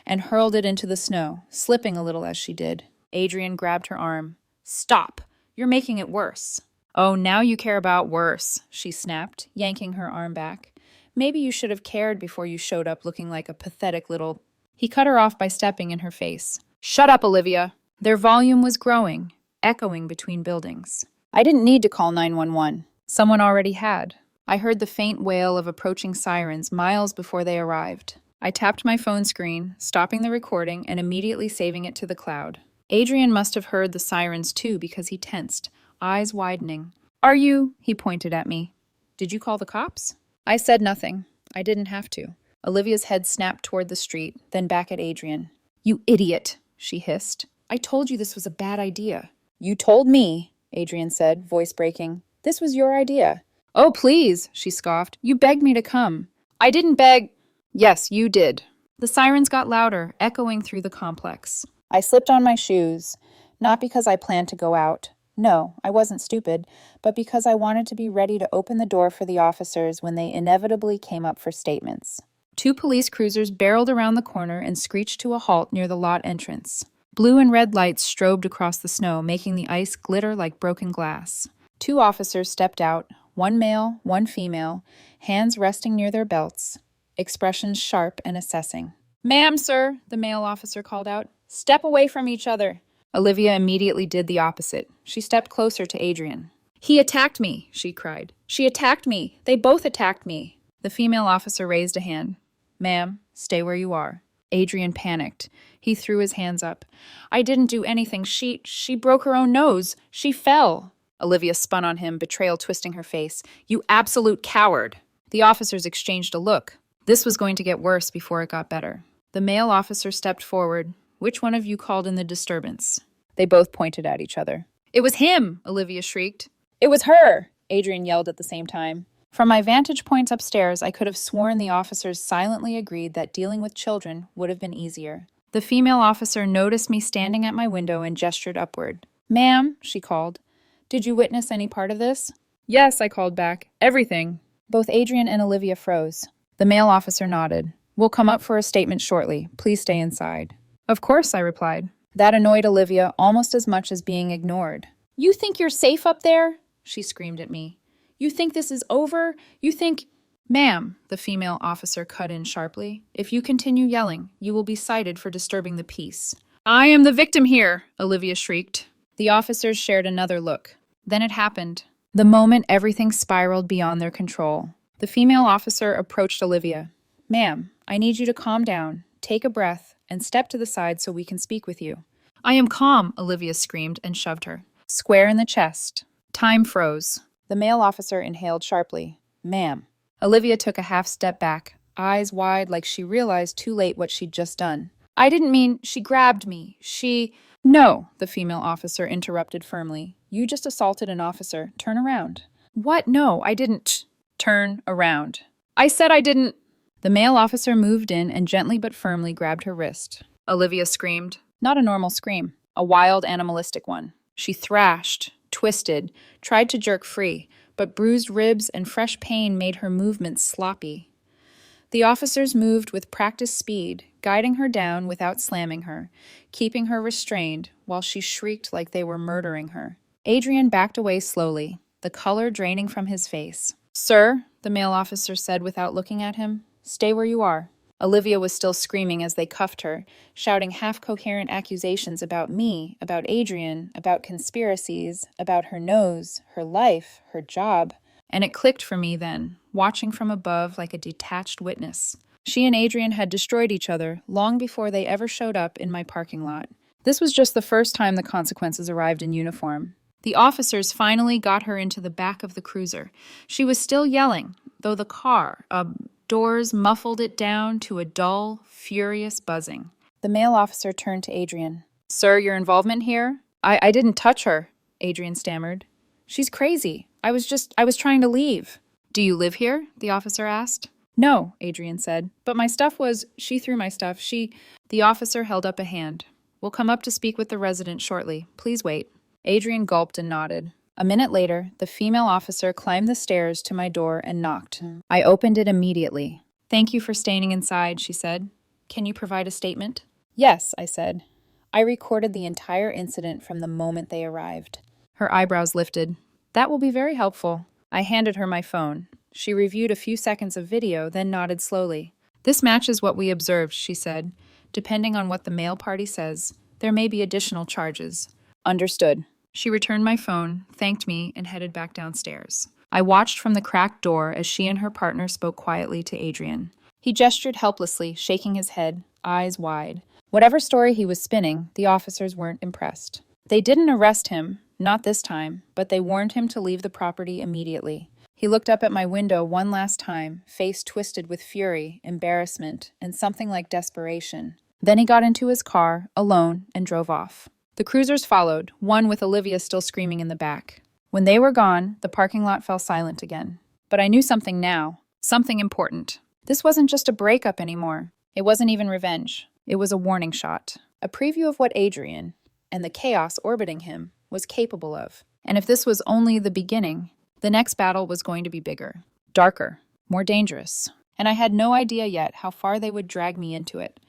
and hurled it into the snow, slipping a little as she did. Adrian grabbed her arm. "Stop! You're making it worse." "Oh, now you care about worse," she snapped, yanking her arm back. "Maybe you should have cared before you showed up looking like a pathetic little—" He cut her off by stepping in her face. "Shut up, Olivia!" Their volume was growing, echoing between buildings. I didn't need to call 911. Someone already had. I heard the faint wail of approaching sirens miles before they arrived. I tapped my phone screen, stopping the recording and immediately saving it to the cloud. Adrian must have heard the sirens too because he tensed, eyes widening. "Are you—" he pointed at me. "Did you call the cops?" I said nothing. I didn't have to. Olivia's head snapped toward the street, then back at Adrian. "You idiot," she hissed. "I told you this was a bad idea." "You told me," Adrian said, voice breaking. "This was your idea." "Oh, please," she scoffed. "You begged me to come." "I didn't beg—" "Yes, you did." The sirens got louder, echoing through the complex. I slipped on my shoes, not because I planned to go out. No, I wasn't stupid, but because I wanted to be ready to open the door for the officers when they inevitably came up for statements. 2 police cruisers barreled around the corner and screeched to a halt near the lot entrance. Blue and red lights strobed across the snow, making the ice glitter like broken glass. 2 officers stepped out, one male, one female, hands resting near their belts, expressions sharp and assessing. "Ma'am, sir," the male officer called out. "Step away from each other." Olivia immediately did the opposite. She stepped closer to Adrian. "He attacked me," she cried. "She attacked me. They both attacked me." The female officer raised a hand. "Ma'am, stay where you are." Adrian panicked. He threw his hands up. "I didn't do anything. She broke her own nose. She fell." Olivia spun on him, betrayal twisting her face. "You absolute coward." The officers exchanged a look. This was going to get worse before it got better. The male officer stepped forward. "Which one of you called in the disturbance?" They both pointed at each other. "It was him!" Olivia shrieked. "It was her!" Adrian yelled at the same time. From my vantage point upstairs, I could have sworn the officers silently agreed that dealing with children would have been easier. The female officer noticed me standing at my window and gestured upward. "Ma'am," she called, "did you witness any part of this?" "Yes," I called back. "Everything." Both Adrian and Olivia froze. The male officer nodded. "We'll come up for a statement shortly. Please stay inside." "Of course," I replied. That annoyed Olivia almost as much as being ignored. "You think you're safe up there?" she screamed at me. "You think this is over? You think—" "Ma'am," the female officer cut in sharply, "if you continue yelling, you will be cited for disturbing the peace." "I am the victim here," Olivia shrieked. The officers shared another look. Then it happened. The moment everything spiraled beyond their control. The female officer approached Olivia. "Ma'am, I need you to calm down, take a breath, and step to the side so we can speak with you." "I am calm," Olivia screamed and shoved her. Square in the chest. Time froze. The male officer inhaled sharply. "Ma'am." Olivia took a half step back, eyes wide like she realized too late what she'd just done. "I didn't mean she grabbed me. No," the female officer interrupted firmly. "You just assaulted an officer. Turn around." "What? No, I didn't." "Turn around." "I said I didn't." The male officer moved in and gently but firmly grabbed her wrist. Olivia screamed. Not a normal scream, a wild, animalistic one. She thrashed, twisted, tried to jerk free, but bruised ribs and fresh pain made her movements sloppy. The officers moved with practiced speed, guiding her down without slamming her, keeping her restrained while she shrieked like they were murdering her. Adrian backed away slowly, the color draining from his face. "Sir," the male officer said without looking at him, "stay where you are." Olivia was still screaming as they cuffed her, shouting half-coherent accusations about me, about Adrian, about conspiracies, about her nose, her life, her job. And it clicked for me then, watching from above like a detached witness. She and Adrian had destroyed each other long before they ever showed up in my parking lot. This was just the first time the consequences arrived in uniform. The officers finally got her into the back of the cruiser. She was still yelling, though the doors muffled it down to a dull, furious buzzing. The male officer turned to Adrian. "Sir, your involvement here?" I didn't touch her," Adrian stammered. "She's crazy. I was trying to leave." "Do you live here?" the officer asked. "No," Adrian said. "But my stuff was—" She threw my stuff. The officer held up a hand. "We'll come up to speak with the resident shortly. Please wait." Adrian gulped and nodded. A minute later, the female officer climbed the stairs to my door and knocked. I opened it immediately. "Thank you for staying inside," she said. "Can you provide a statement?" "Yes," I said. I recorded the entire incident from the moment they arrived. Her eyebrows lifted. "That will be very helpful." I handed her my phone. She reviewed a few seconds of video, then nodded slowly. "This matches what we observed," she said. "Depending on what the male party says, there may be additional charges." "Understood." She returned my phone, thanked me, and headed back downstairs. I watched from the cracked door as she and her partner spoke quietly to Adrian. He gestured helplessly, shaking his head, eyes wide. Whatever story he was spinning, the officers weren't impressed. They didn't arrest him, not this time, but they warned him to leave the property immediately. He looked up at my window one last time, face twisted with fury, embarrassment, and something like desperation. Then he got into his car, alone, and drove off. The cruisers followed, one with Olivia still screaming in the back. When they were gone, the parking lot fell silent again. But I knew something now, something important. This wasn't just a breakup anymore. It wasn't even revenge. It was a warning shot, a preview of what Adrian, and the chaos orbiting him, was capable of. And if this was only the beginning, the next battle was going to be bigger, darker, more dangerous. And I had no idea yet how far they would drag me into it.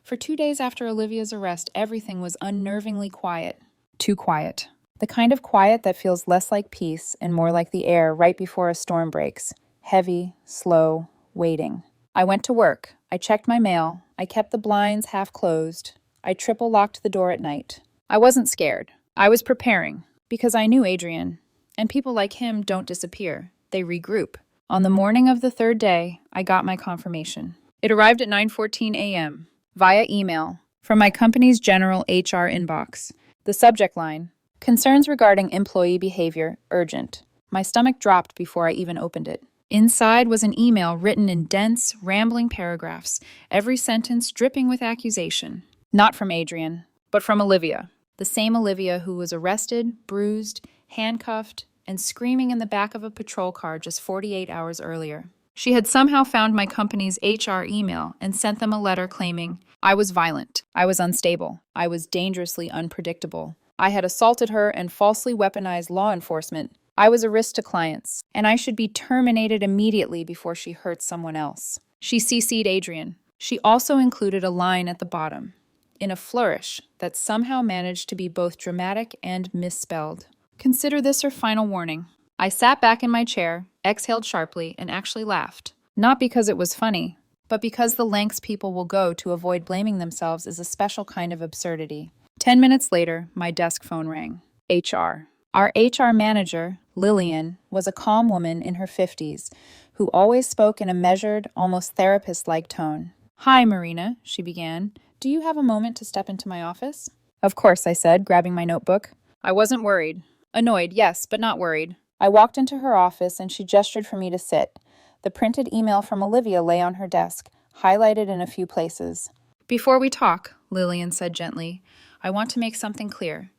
For 2 days after Olivia's arrest, everything was unnervingly quiet. Too quiet. The kind of quiet that feels less like peace and more like the air right before a storm breaks. Heavy, slow, waiting. I went to work. I checked my mail. I kept the blinds half closed. I triple locked the door at night. I wasn't scared. I was preparing, because I knew Adrian. And people like him don't disappear. They regroup. On the morning of the third day, I got my confirmation. It arrived at 9:14 a.m. via email from my company's general HR inbox. The subject line: concerns regarding employee behavior, urgent. My stomach dropped before I even opened it. Inside was an email written in dense, rambling paragraphs, every sentence dripping with accusation. Not from Adrian, but from Olivia. The same Olivia who was arrested, bruised, handcuffed, and screaming in the back of a patrol car just 48 hours earlier. She had somehow found my company's HR email and sent them a letter claiming, I was violent, I was unstable, I was dangerously unpredictable. I had assaulted her and falsely weaponized law enforcement. I was a risk to clients, and I should be terminated immediately before she hurts someone else. She CC'd Adrian. She also included a line at the bottom, in a flourish that somehow managed to be both dramatic and misspelled. Consider this her final warning. I sat back in my chair, exhaled sharply, and actually laughed. Not because it was funny, but because the lengths people will go to avoid blaming themselves is a special kind of absurdity. 10 minutes later, my desk phone rang. HR. Our HR manager, Lillian, was a calm woman in her 50s who always spoke in a measured, almost therapist-like tone. Hi, Marina, she began. Do you have a moment to step into my office? Of course, I said, grabbing my notebook. I wasn't worried. Annoyed, yes, but not worried. I walked into her office and she gestured for me to sit. The printed email from Olivia lay on her desk, highlighted in a few places. Before we talk, Lillian said gently, I want to make something clear.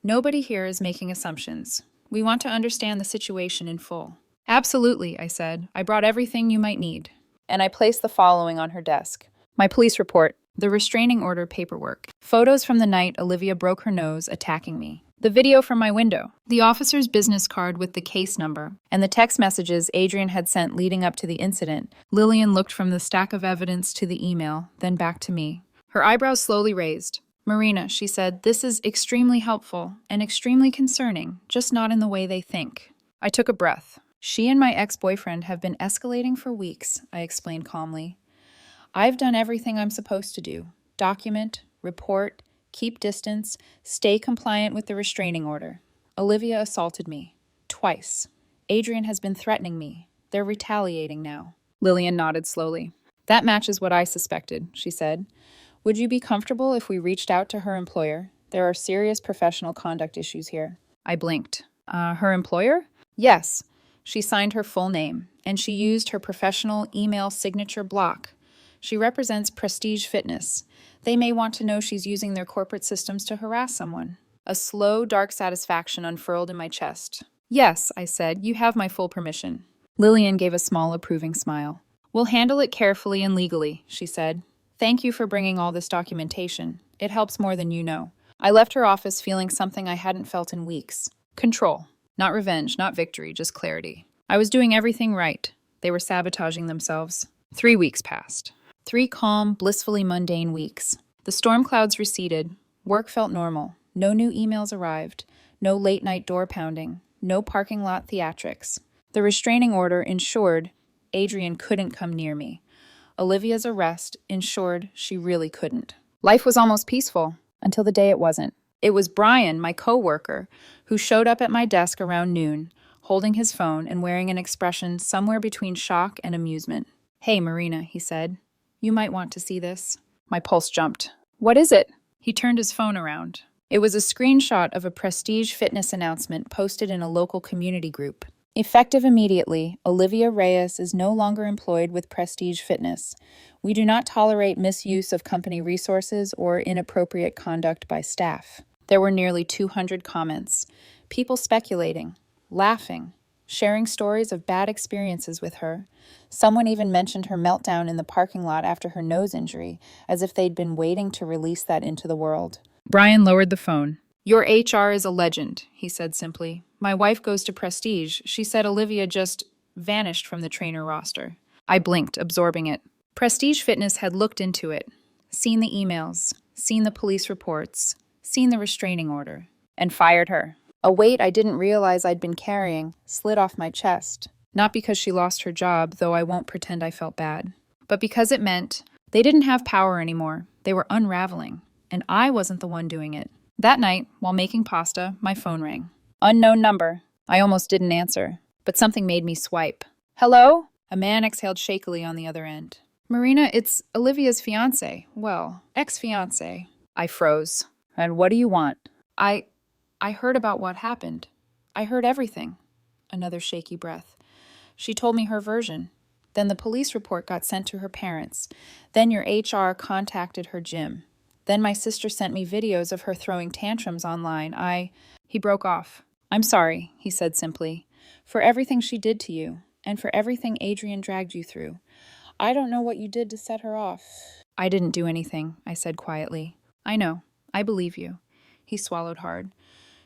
Nobody here is making assumptions. We want to understand the situation in full. Absolutely, I said. I brought everything you might need. And I placed the following on her desk. My police report, the restraining order paperwork, photos from the night Olivia broke her nose attacking me, the video from my window, the officer's business card with the case number, and the text messages Adrian had sent leading up to the incident. Lillian looked from the stack of evidence to the email, then back to me. Her eyebrows slowly raised. Marina, she said, this is extremely helpful and extremely concerning, just not in the way they think. I took a breath. She and my ex-boyfriend have been escalating for weeks, I explained calmly. I've done everything I'm supposed to do. Document, report, keep distance, stay compliant with the restraining order. Olivia assaulted me. Twice. Adrian has been threatening me. They're retaliating now. Lillian nodded slowly. That matches what I suspected, she said. Would you be comfortable if we reached out to her employer? There are serious professional conduct issues here. I blinked. Her employer? Yes. She signed her full name, and she used her professional email signature block. She represents Prestige Fitness. They may want to know she's using their corporate systems to harass someone. A slow, dark satisfaction unfurled in my chest. Yes, I said, you have my full permission. Lillian gave a small, approving smile. We'll handle it carefully and legally, she said. Thank you for bringing all this documentation. It helps more than you know. I left her office feeling something I hadn't felt in weeks. Control. Not revenge, not victory, just clarity. I was doing everything right. They were sabotaging themselves. 3 weeks passed. 3 calm, blissfully mundane weeks. The storm clouds receded. Work felt normal. No new emails arrived. No late-night door pounding. No parking lot theatrics. The restraining order ensured Adrian couldn't come near me. Olivia's arrest ensured she really couldn't. Life was almost peaceful, until the day it wasn't. It was Brian, my co-worker, who showed up at my desk around noon, holding his phone and wearing an expression somewhere between shock and amusement. Hey, Marina, he said. You might want to see this. My pulse jumped. What is it? He turned his phone around. It was a screenshot of a Prestige Fitness announcement posted in a local community group. Effective immediately, Olivia Reyes is no longer employed with Prestige Fitness. We do not tolerate misuse of company resources or inappropriate conduct by staff. There were nearly 200 comments. People speculating, laughing, sharing stories of bad experiences with her. Someone even mentioned her meltdown in the parking lot after her nose injury, as if they'd been waiting to release that into the world. Brian lowered the phone. Your HR is a legend, he said simply. My wife goes to Prestige. She said Olivia just vanished from the trainer roster. I blinked, absorbing it. Prestige Fitness had looked into it, seen the emails, seen the police reports, seen the restraining order, and fired her. A weight I didn't realize I'd been carrying slid off my chest. Not because she lost her job, though I won't pretend I felt bad, but because it meant they didn't have power anymore. They were unraveling, and I wasn't the one doing it. That night, while making pasta, my phone rang. Unknown number. I almost didn't answer, but something made me swipe. Hello? A man exhaled shakily on the other end. Marina, it's Olivia's fiancé. Well, ex-fiancé. I froze. And what do you want? I heard about what happened. I heard everything. Another shaky breath. She told me her version. Then the police report got sent to her parents. Then your HR contacted her gym. Then my sister sent me videos of her throwing tantrums online. He broke off. I'm sorry, he said simply, for everything she did to you, and for everything Adrian dragged you through. I don't know what you did to set her off. I didn't do anything, I said quietly. I know. I believe you. He swallowed hard.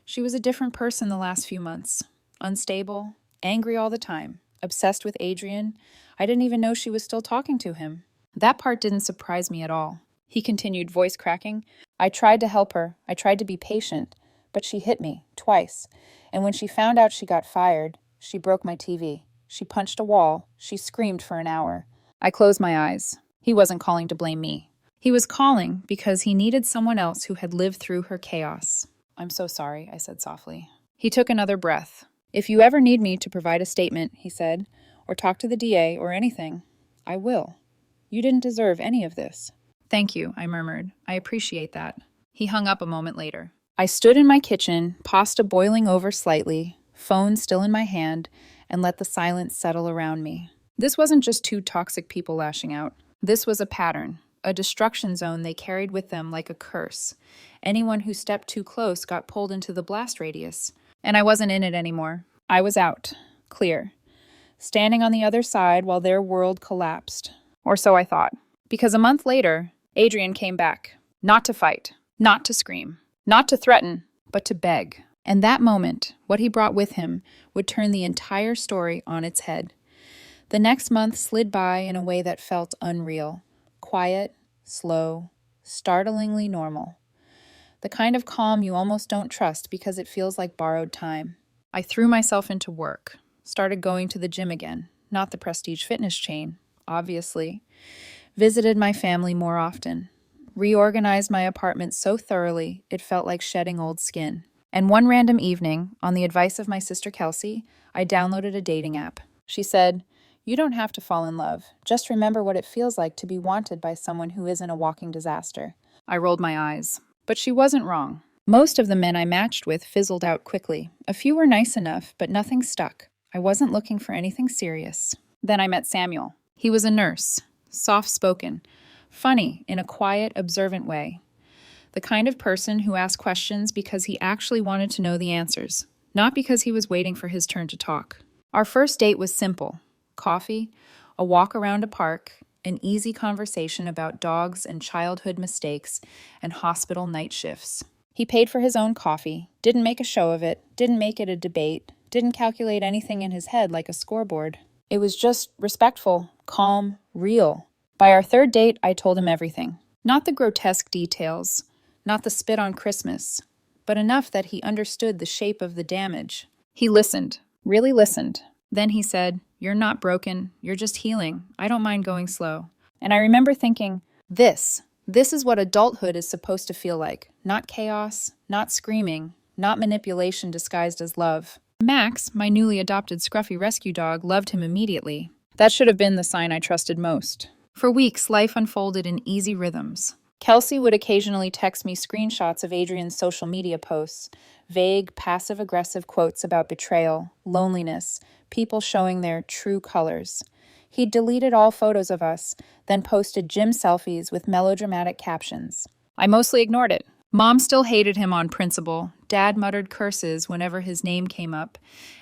She was a different person the last few months. Unstable, angry all the time, obsessed with Adrian. I didn't even know she was still talking to him. That part didn't surprise me at all. He continued, voice cracking. I tried to help her. I tried to be patient. But she hit me, twice. And when she found out she got fired, she broke my TV. She punched a wall. She screamed for an hour. I closed my eyes. He wasn't calling to blame me. He was calling because he needed someone else who had lived through her chaos. I'm so sorry, I said softly. He took another breath. If you ever need me to provide a statement, he said, or talk to the DA or anything, I will. You didn't deserve any of this. Thank you, I murmured. I appreciate that. He hung up a moment later. I stood in my kitchen, pasta boiling over slightly, phone still in my hand, and let the silence settle around me. This wasn't just two toxic people lashing out. This was a pattern, a destruction zone they carried with them like a curse. Anyone who stepped too close got pulled into the blast radius. And I wasn't in it anymore. I was out. Clear. Standing on the other side while their world collapsed. Or so I thought. Because a month later, Adrian came back. Not to fight. Not to scream. Not to threaten. But to beg. And that moment, what he brought with him, would turn the entire story on its head. The next month slid by in a way that felt unreal. Quiet, slow, startlingly normal. The kind of calm you almost don't trust because it feels like borrowed time. I threw myself into work, started going to the gym again, not the prestige fitness chain, obviously. Visited my family more often. Reorganized my apartment so thoroughly it felt like shedding old skin. And one random evening, on the advice of my sister Kelsey, I downloaded a dating app. She said, "You don't have to fall in love. Just remember what it feels like to be wanted by someone who isn't a walking disaster." I rolled my eyes. But she wasn't wrong. Most of the men I matched with fizzled out quickly. A few were nice enough, but nothing stuck. I wasn't looking for anything serious. Then I met Samuel. He was a nurse, soft-spoken, funny in a quiet, observant way. The kind of person who asked questions because he actually wanted to know the answers, not because he was waiting for his turn to talk. Our first date was simple. Coffee, a walk around a park, an easy conversation about dogs and childhood mistakes and hospital night shifts. He paid for his own coffee, didn't make a show of it, didn't make it a debate, didn't calculate anything in his head like a scoreboard. It was just respectful, calm, real. By our third date, I told him everything. Not the grotesque details, not the spit on Christmas, but enough that he understood the shape of the damage. He listened, really listened. Then he said, "You're not broken, you're just healing. I don't mind going slow." And I remember thinking, this is what adulthood is supposed to feel like. Not chaos, not screaming, not manipulation disguised as love. Max, my newly adopted scruffy rescue dog, loved him immediately. That should have been the sign I trusted most. For weeks, life unfolded in easy rhythms. Kelsey would occasionally text me screenshots of Adrian's social media posts, vague, passive-aggressive quotes about betrayal, loneliness, people showing their true colors. He'd deleted all photos of us, then posted gym selfies with melodramatic captions. I mostly ignored it. Mom still hated him on principle, Dad muttered curses whenever his name came up,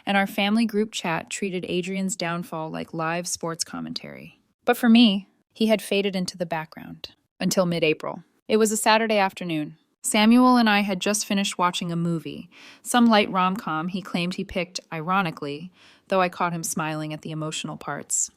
and our family group chat treated Adrian's downfall like live sports commentary. But for me, he had faded into the background. Until mid-April. It was a Saturday afternoon. Samuel and I had just finished watching a movie, some light rom-com he claimed he picked ironically, though I caught him smiling at the emotional parts.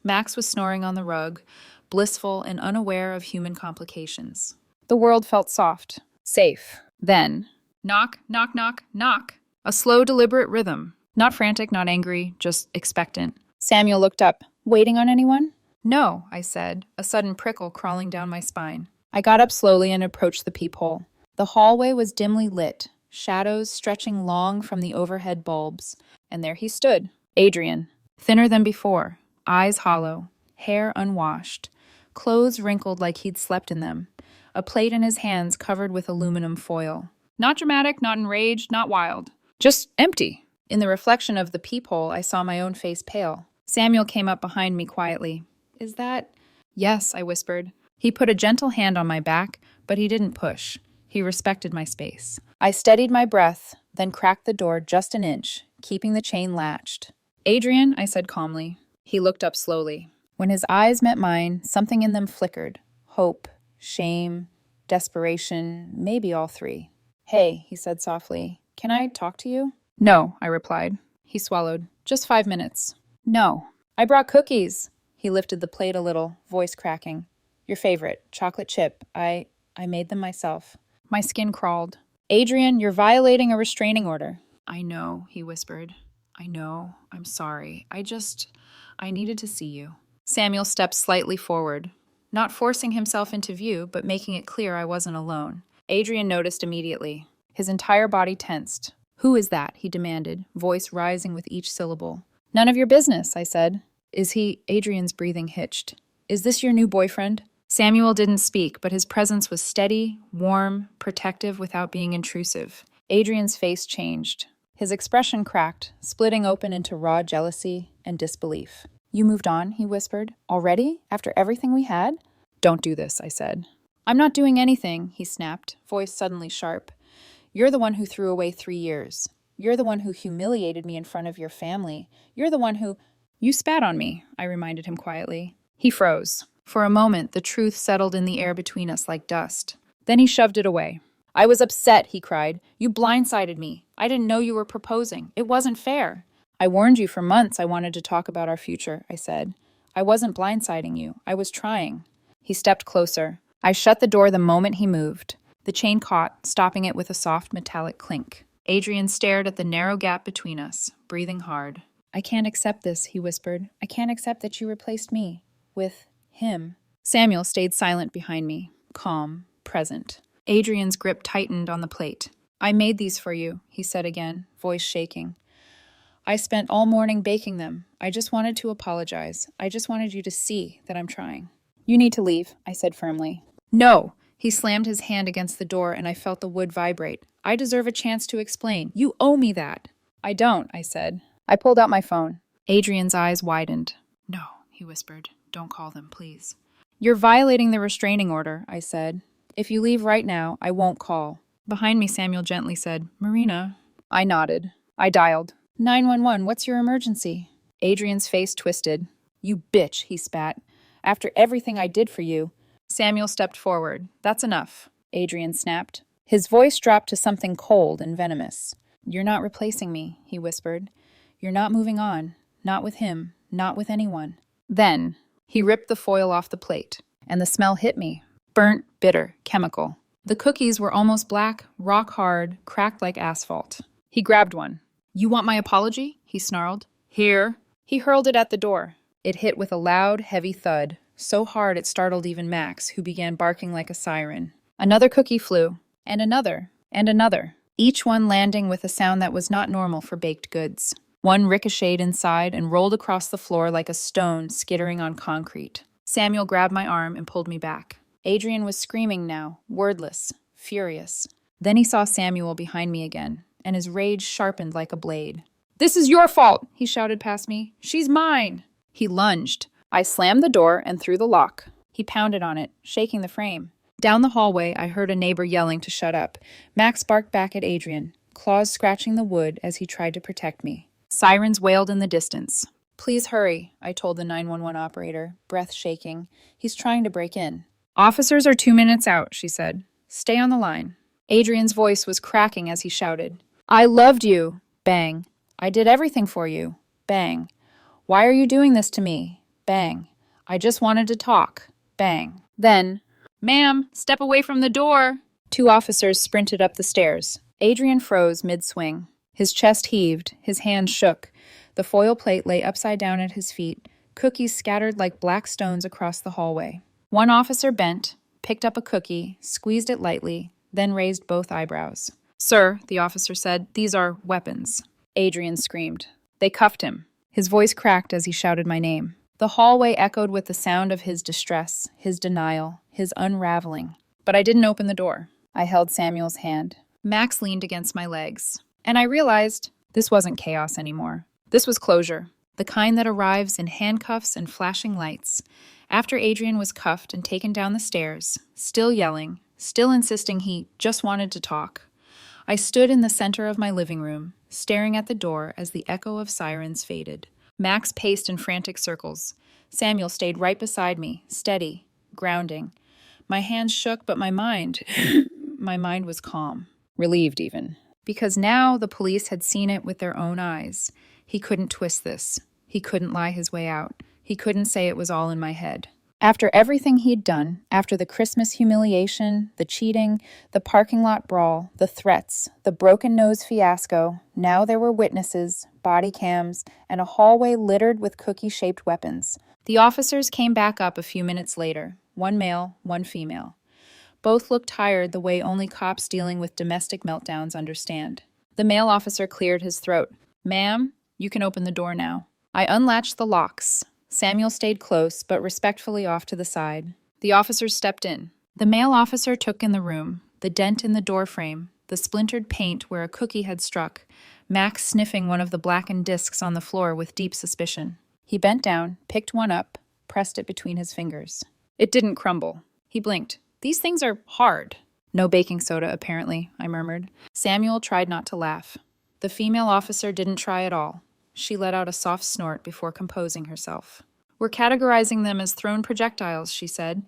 Max was snoring on the rug, blissful and unaware of human complications. The world felt soft, safe. Then, knock, knock, knock, knock. A slow, deliberate rhythm. Not frantic, not angry, just expectant. Samuel looked up. Waiting on anyone? No, I said, a sudden prickle crawling down my spine. I got up slowly and approached the peephole. The hallway was dimly lit, shadows stretching long from the overhead bulbs. And there he stood, Adrian, thinner than before, eyes hollow, hair unwashed, clothes wrinkled like he'd slept in them, a plate in his hands covered with aluminum foil. Not dramatic, not enraged, not wild. Just empty. In the reflection of the peephole, I saw my own face pale. Samuel came up behind me quietly. Is that? Yes, I whispered. He put a gentle hand on my back, but he didn't push. He respected my space. I steadied my breath, then cracked the door just an inch, keeping the chain latched. Adrian, I said calmly. He looked up slowly. When his eyes met mine, something in them flickered. Hope, shame, desperation, maybe all three. Hey, he said softly. Can I talk to you? No, I replied. He swallowed. Just 5 minutes. No. I brought cookies. He lifted the plate a little, voice cracking. Your favorite, chocolate chip. I made them myself. My skin crawled. Adrian, you're violating a restraining order. I know, he whispered. I know. I'm sorry. I needed to see you. Samuel stepped slightly forward, not forcing himself into view, but making it clear I wasn't alone. Adrian noticed immediately. His entire body tensed. Who is that? He demanded, voice rising with each syllable. None of your business, I said. Is he? Adrian's breathing hitched. Is this your new boyfriend? Samuel didn't speak, but his presence was steady, warm, protective without being intrusive. Adrian's face changed. His expression cracked, splitting open into raw jealousy and disbelief. You moved on, he whispered. Already? After everything we had? Don't do this, I said. I'm not doing anything, he snapped, voice suddenly sharp. You're the one who threw away 3 years. You're the one who humiliated me in front of your family. You're the one who... You spat on me, I reminded him quietly. He froze. For a moment, the truth settled in the air between us like dust. Then he shoved it away. I was upset, he cried. You blindsided me. I didn't know you were proposing. It wasn't fair. I warned you for months I wanted to talk about our future, I said. I wasn't blindsiding you. I was trying. He stepped closer. I shut the door the moment he moved. The chain caught, stopping it with a soft metallic clink. Adrian stared at the narrow gap between us, breathing hard. I can't accept this, he whispered. I can't accept that you replaced me with him. Samuel stayed silent behind me, calm, present. Adrian's grip tightened on the plate. I made these for you, he said again, voice shaking. I spent all morning baking them. I just wanted to apologize. I just wanted you to see that I'm trying. You need to leave, I said firmly. No! He slammed his hand against the door and I felt the wood vibrate. I deserve a chance to explain. You owe me that. I don't, I said. I pulled out my phone. Adrian's eyes widened. No, he whispered. Don't call them, please. You're violating the restraining order, I said. If you leave right now, I won't call. Behind me, Samuel gently said, Marina. I nodded. I dialed. 911, what's your emergency? Adrian's face twisted. You bitch, he spat. After everything I did for you. Samuel stepped forward. That's enough, Adrian snapped. His voice dropped to something cold and venomous. You're not replacing me, he whispered. You're not moving on. Not with him. Not with anyone. Then, he ripped the foil off the plate, and the smell hit me. Burnt, bitter, chemical. The cookies were almost black, rock hard, cracked like asphalt. He grabbed one. You want my apology? He snarled. Here. He hurled it at the door. It hit with a loud, heavy thud, so hard it startled even Max, who began barking like a siren. Another cookie flew, and another, each one landing with a sound that was not normal for baked goods. One ricocheted inside and rolled across the floor like a stone skittering on concrete. Samuel grabbed my arm and pulled me back. Adrian was screaming now, wordless, furious. Then he saw Samuel behind me again, and his rage sharpened like a blade. This is your fault, he shouted past me. She's mine. He lunged. I slammed the door and threw the lock. He pounded on it, shaking the frame. Down the hallway, I heard a neighbor yelling to shut up. Max barked back at Adrian, claws scratching the wood as he tried to protect me. Sirens wailed in the distance. Please hurry, I told the 911 operator, breath shaking. He's trying to break in. Officers are 2 minutes out, she said. Stay on the line. Adrian's voice was cracking as he shouted. I loved you. Bang. I did everything for you. Bang. Why are you doing this to me? Bang. I just wanted to talk. Bang. Then, Ma'am, step away from the door. 2 officers sprinted up the stairs. Adrian froze mid-swing. His chest heaved, his hands shook. The foil plate lay upside down at his feet, cookies scattered like black stones across the hallway. One officer bent, picked up a cookie, squeezed it lightly, then raised both eyebrows. "Sir," the officer said, "these are weapons." Adrian screamed. They cuffed him. His voice cracked as he shouted my name. The hallway echoed with the sound of his distress, his denial, his unraveling. But I didn't open the door. I held Samuel's hand. Max leaned against my legs. And I realized this wasn't chaos anymore. This was closure, the kind that arrives in handcuffs and flashing lights. After Adrian was cuffed and taken down the stairs, still yelling, still insisting he just wanted to talk, I stood in the center of my living room, staring at the door as the echo of sirens faded. Max paced in frantic circles. Samuel stayed right beside me, steady, grounding. My hands shook, but my mind was calm, relieved even. Because now the police had seen it with their own eyes. He couldn't twist this. He couldn't lie his way out. He couldn't say it was all in my head. After everything he'd done, after the Christmas humiliation, the cheating, the parking lot brawl, the threats, the broken nose fiasco, now there were witnesses, body cams, and a hallway littered with cookie-shaped weapons. The officers came back up a few minutes later, one male, one female. Both looked tired the way only cops dealing with domestic meltdowns understand. The male officer cleared his throat. "Ma'am, you can open the door now." I unlatched the locks. Samuel stayed close, but respectfully off to the side. The officers stepped in. The male officer took in the room, the dent in the doorframe, the splintered paint where a cookie had struck, Max sniffing one of the blackened discs on the floor with deep suspicion. He bent down, picked one up, pressed it between his fingers. It didn't crumble. He blinked. "These things are hard." "No baking soda, apparently," I murmured. Samuel tried not to laugh. The female officer didn't try at all. She let out a soft snort before composing herself. "We're categorizing them as thrown projectiles," she said.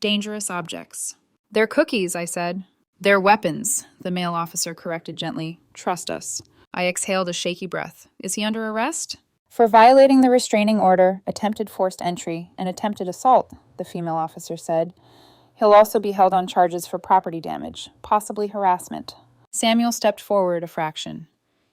"Dangerous objects." "They're cookies," I said. "They're weapons," the male officer corrected gently. "Trust us." I exhaled a shaky breath. "Is he under arrest?" "For violating the restraining order, attempted forced entry, and attempted assault," the female officer said. "He'll also be held on charges for property damage, possibly harassment." Samuel stepped forward a fraction.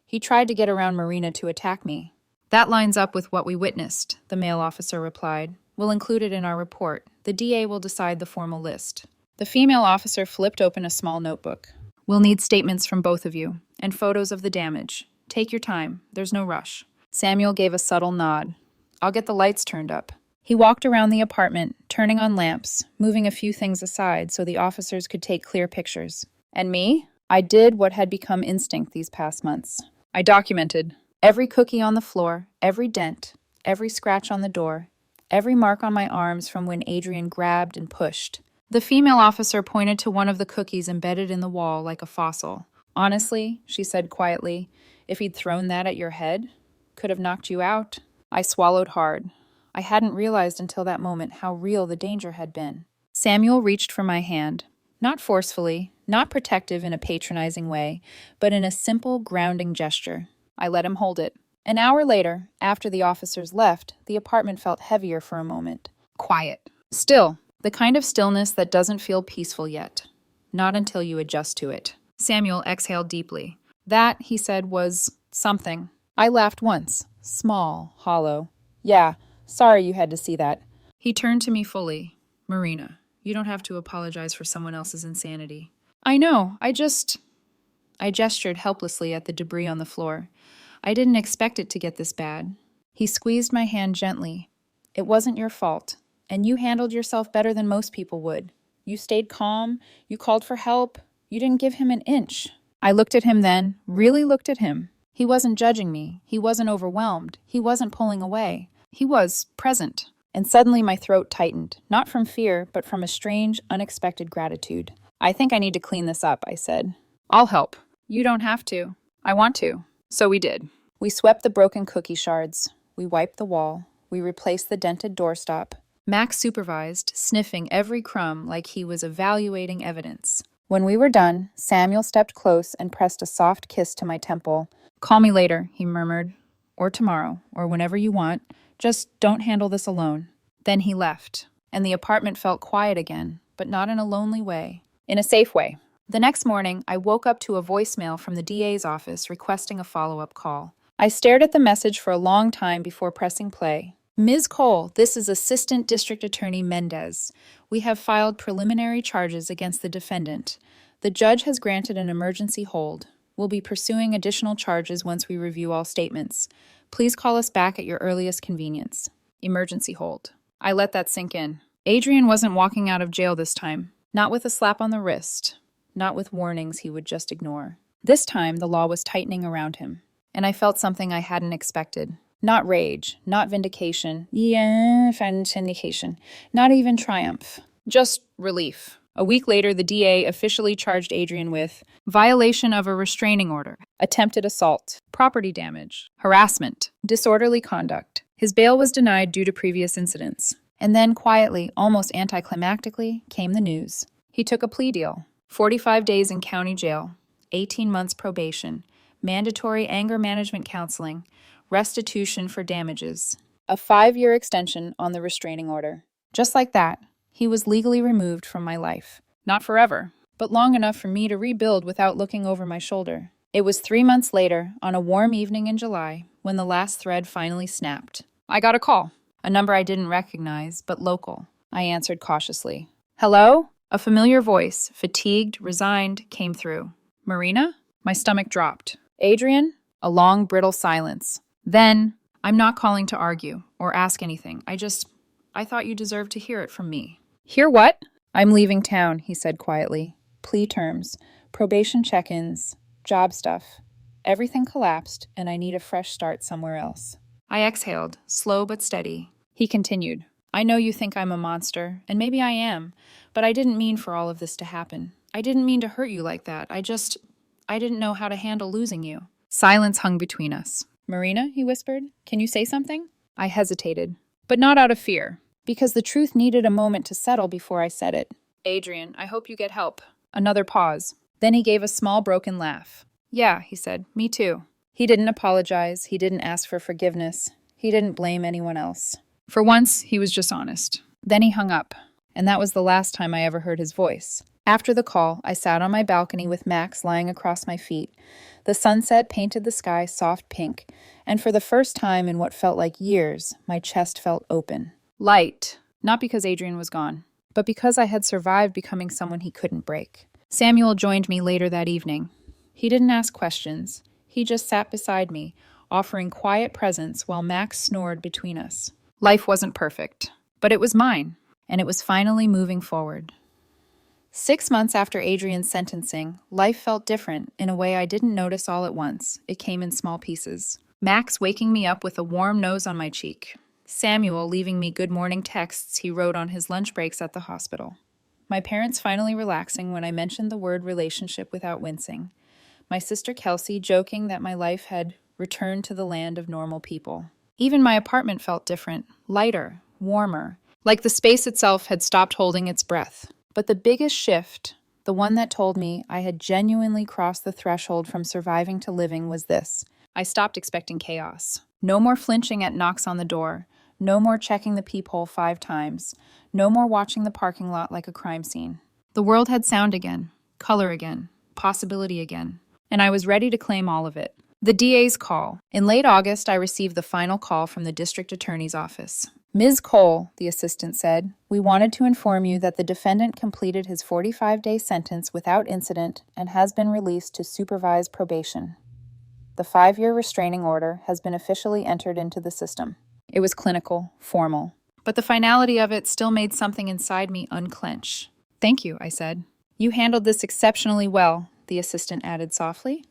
"He tried to get around Marina to attack me." "That lines up with what we witnessed," the male officer replied. "We'll include it in our report. The DA will decide the formal list." The female officer flipped open a small notebook. "We'll need statements from both of you, and photos of the damage. Take your time. There's no rush." Samuel gave a subtle nod. "I'll get the lights turned up." He walked around the apartment, turning on lamps, moving a few things aside so the officers could take clear pictures. And me? I did what had become instinct these past months. I documented every cookie on the floor, every dent, every scratch on the door, every mark on my arms from when Adrian grabbed and pushed. The female officer pointed to one of the cookies embedded in the wall like a fossil. "Honestly," she said quietly, "if he'd thrown that at your head, could have knocked you out." I swallowed hard. I hadn't realized until that moment how real the danger had been. Samuel reached for my hand. Not forcefully, not protective in a patronizing way, but in a simple, grounding gesture. I let him hold it. An hour later, after the officers left, the apartment felt heavier for a moment. Quiet. Still, the kind of stillness that doesn't feel peaceful yet. Not until you adjust to it. Samuel exhaled deeply. "That," he said, "was something." I laughed once. Small, hollow. "Yeah, sorry you had to see that." He turned to me fully. "Marina, you don't have to apologize for someone else's insanity." "I know, I gestured helplessly at the debris on the floor. "I didn't expect it to get this bad." He squeezed my hand gently. "It wasn't your fault, and you handled yourself better than most people would. You stayed calm, you called for help, you didn't give him an inch." I looked at him then, really looked at him. He wasn't judging me, he wasn't overwhelmed, he wasn't pulling away. He was present. And suddenly my throat tightened, not from fear, but from a strange, unexpected gratitude. "I think I need to clean this up," I said. "I'll help." "You don't have to." "I want to." So we did. We swept the broken cookie shards. We wiped the wall. We replaced the dented doorstop. Max supervised, sniffing every crumb like he was evaluating evidence. When we were done, Samuel stepped close and pressed a soft kiss to my temple. "Call me later," he murmured. "Or tomorrow, or whenever you want. Just don't handle this alone." Then he left, and the apartment felt quiet again, but not in a lonely way. In a safe way. The next morning, I woke up to a voicemail from the DA's office requesting a follow-up call. I stared at the message for a long time before pressing play. Ms. Cole, this is Assistant District Attorney Mendez. We have filed preliminary charges against the defendant. The judge has granted an emergency hold. We'll be pursuing additional charges once we review all statements. Please call us back at your earliest convenience. Emergency hold. I let that sink in. Adrian wasn't walking out of jail this time. Not with a slap on the wrist. Not with warnings he would just ignore. This time, the law was tightening around him. And I felt something I hadn't expected. Not rage, not vindication. Vindication. Not even triumph. Just relief. A week later, the DA officially charged Adrian with violation of a restraining order, attempted assault, property damage, harassment, disorderly conduct. His bail was denied due to previous incidents. And then, quietly, almost anticlimactically, came the news. He took a plea deal. 45 days in county jail, 18 months probation, mandatory anger management counseling, restitution for damages, a 5-year extension on the restraining order. Just like that, he was legally removed from my life. Not forever, but long enough for me to rebuild without looking over my shoulder. It was 3 months later, on a warm evening in July, when the last thread finally snapped. I got a call, a number I didn't recognize, but local. I answered cautiously. Hello? A familiar voice, fatigued, resigned, came through. Marina? My stomach dropped. Adrian? A long, brittle silence. Then, I'm not calling to argue or ask anything. I thought you deserved to hear it from me. Hear what? I'm leaving town, he said quietly. Plea terms, probation check-ins, job stuff. Everything collapsed, and I need a fresh start somewhere else. I exhaled, slow but steady. He continued. I know you think I'm a monster, and maybe I am, but I didn't mean for all of this to happen. I didn't mean to hurt you like that. I didn't know how to handle losing you. Silence hung between us. Marina, he whispered, can you say something? I hesitated, but not out of fear, because the truth needed a moment to settle before I said it. Adrian, I hope you get help. Another pause. Then he gave a small broken laugh. Yeah, he said, me too. He didn't apologize. He didn't ask for forgiveness. He didn't blame anyone else. For once, he was just honest. Then he hung up, and that was the last time I ever heard his voice. After the call, I sat on my balcony with Max lying across my feet. The sunset painted the sky soft pink, and for the first time in what felt like years, my chest felt open. Light, not because Adrian was gone, but because I had survived becoming someone he couldn't break. Samuel joined me later that evening. He didn't ask questions. He just sat beside me, offering quiet presence while Max snored between us. Life wasn't perfect, but it was mine, and it was finally moving forward. 6 months after Adrian's sentencing, life felt different in a way I didn't notice all at once. It came in small pieces. Max waking me up with a warm nose on my cheek. Samuel leaving me good morning texts he wrote on his lunch breaks at the hospital. My parents finally relaxing when I mentioned the word relationship without wincing. My sister Kelsey joking that my life had returned to the land of normal people. Even my apartment felt different, lighter, warmer, like the space itself had stopped holding its breath. But the biggest shift, the one that told me I had genuinely crossed the threshold from surviving to living, was this. I stopped expecting chaos. No more flinching at knocks on the door. No more checking the peephole 5 times. No more watching the parking lot like a crime scene. The world had sound again, color again, possibility again. And I was ready to claim all of it. The DA's call. In late August, I received the final call from the district attorney's office. Ms. Cole, the assistant said, we wanted to inform you that the defendant completed his 45-day sentence without incident and has been released to supervised probation. The 5-year restraining order has been officially entered into the system. It was clinical, formal, but the finality of it still made something inside me unclench. Thank you, I said. You handled this exceptionally well, the assistant added softly.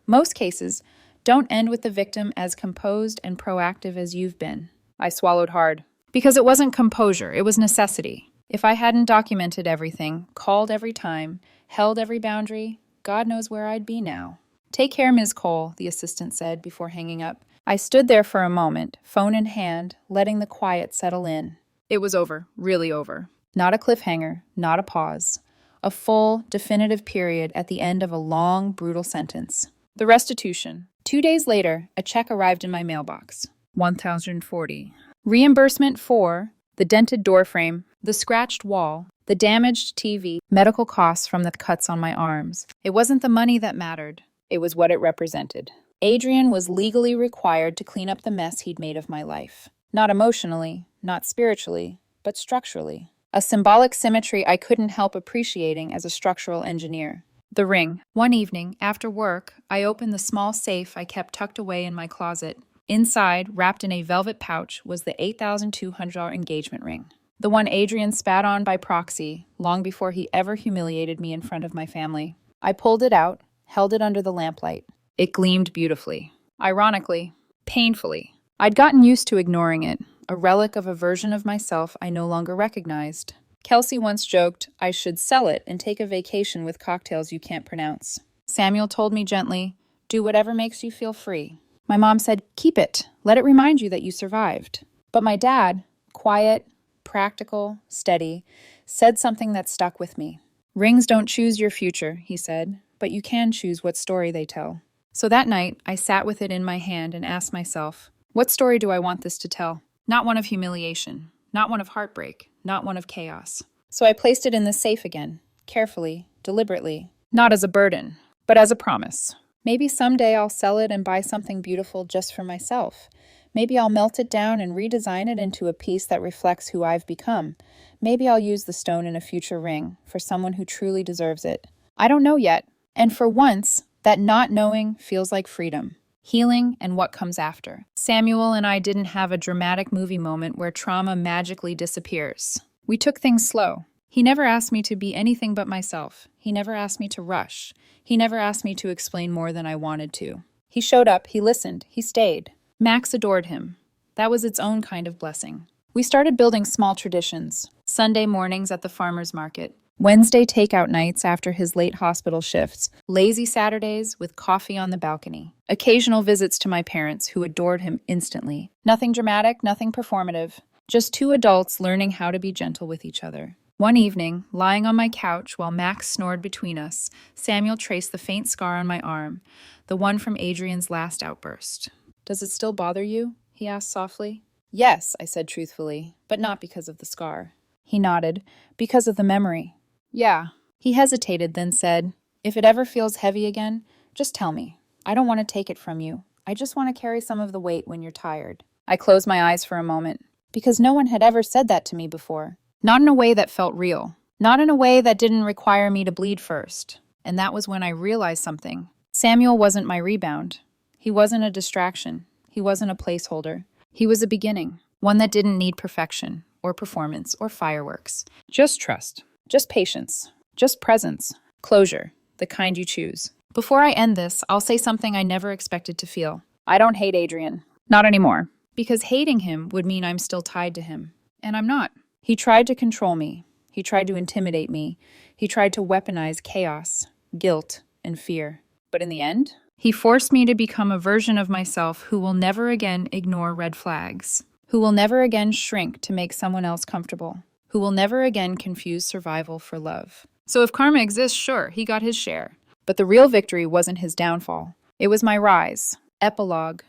Most cases don't end with the victim as composed and proactive as you've been. I swallowed hard. Because it wasn't composure, it was necessity. If I hadn't documented everything, called every time, held every boundary, God knows where I'd be now. Take care, Ms. Cole, the assistant said before hanging up. I stood there for a moment, phone in hand, letting the quiet settle in. It was over, really over. Not a cliffhanger, not a pause. A full, definitive period at the end of a long, brutal sentence. The restitution. 2 days later, a check arrived in my mailbox. $1,040. Reimbursement for the dented doorframe, the scratched wall, The damaged TV, medical costs from the cuts on my arms. It wasn't the money that mattered. It was what it represented. Adrian was legally required to clean up the mess he'd made of my life. Not emotionally, not spiritually, but structurally. A symbolic symmetry I couldn't help appreciating as a structural engineer. The ring. One evening, after work, I opened the small safe I kept tucked away in my closet. Inside, wrapped in a velvet pouch, was the $8,200 engagement ring. The one Adrian spat on by proxy, long before he ever humiliated me in front of my family. I pulled it out, held it under the lamplight. It gleamed beautifully. Ironically, painfully. I'd gotten used to ignoring it, a relic of a version of myself I no longer recognized. Kelsey once joked, I should sell it and take a vacation with cocktails you can't pronounce. Samuel told me gently, do whatever makes you feel free. My mom said, keep it. Let it remind you that you survived. But my dad, quiet, practical, steady, said something that stuck with me. Rings don't choose your future, he said, but you can choose what story they tell. So that night, I sat with it in my hand and asked myself, what story do I want this to tell? Not one of humiliation, not one of heartbreak, not one of chaos. So I placed it in the safe again, carefully, deliberately, not as a burden, but as a promise. Maybe someday I'll sell it and buy something beautiful just for myself. Maybe I'll melt it down and redesign it into a piece that reflects who I've become. Maybe I'll use the stone in a future ring for someone who truly deserves it. I don't know yet. And for once, that not knowing feels like freedom, healing, and what comes after. Samuel and I didn't have a dramatic movie moment where trauma magically disappears. We took things slow. He never asked me to be anything but myself. He never asked me to rush. He never asked me to explain more than I wanted to. He showed up, he listened, he stayed. Max adored him. That was its own kind of blessing. We started building small traditions. Sunday mornings at the farmer's market. Wednesday takeout nights after his late hospital shifts. Lazy Saturdays with coffee on the balcony. Occasional visits to my parents who adored him instantly. Nothing dramatic, nothing performative. Just two adults learning how to be gentle with each other. One evening, lying on my couch while Max snored between us, Samuel traced the faint scar on my arm, the one from Adrian's last outburst. Does it still bother you? He asked softly. Yes, I said truthfully, but not because of the scar. He nodded. Because of the memory. Yeah. He hesitated, then said, if it ever feels heavy again, just tell me. I don't want to take it from you. I just want to carry some of the weight when you're tired. I closed my eyes for a moment, because no one had ever said that to me before. Not in a way that felt real. Not in a way that didn't require me to bleed first. And that was when I realized something. Samuel wasn't my rebound. He wasn't a distraction. He wasn't a placeholder. He was a beginning, one that didn't need perfection, or performance, or fireworks. Just trust. Just patience. Just presence. Closure. The kind you choose. Before I end this, I'll say something I never expected to feel. I don't hate Adrian. Not anymore. Because hating him would mean I'm still tied to him. And I'm not. He tried to control me. He tried to intimidate me. He tried to weaponize chaos, guilt, and fear. But in the end, he forced me to become a version of myself who will never again ignore red flags, who will never again shrink to make someone else comfortable, who will never again confuse survival for love. So if karma exists, sure, he got his share. But the real victory wasn't his downfall. It was my rise, epilogue,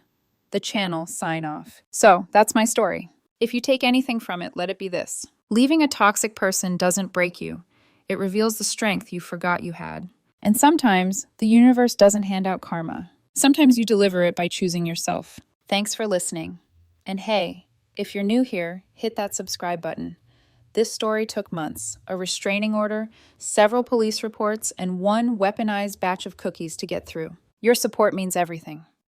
the channel sign-off. So that's my story. If you take anything from it, let it be this. Leaving a toxic person doesn't break you. It reveals the strength you forgot you had. And sometimes, the universe doesn't hand out karma. Sometimes you deliver it by choosing yourself. Thanks for listening. And hey, if you're new here, hit that subscribe button. This story took months, a restraining order, several police reports, and one weaponized batch of cookies to get through. Your support means everything.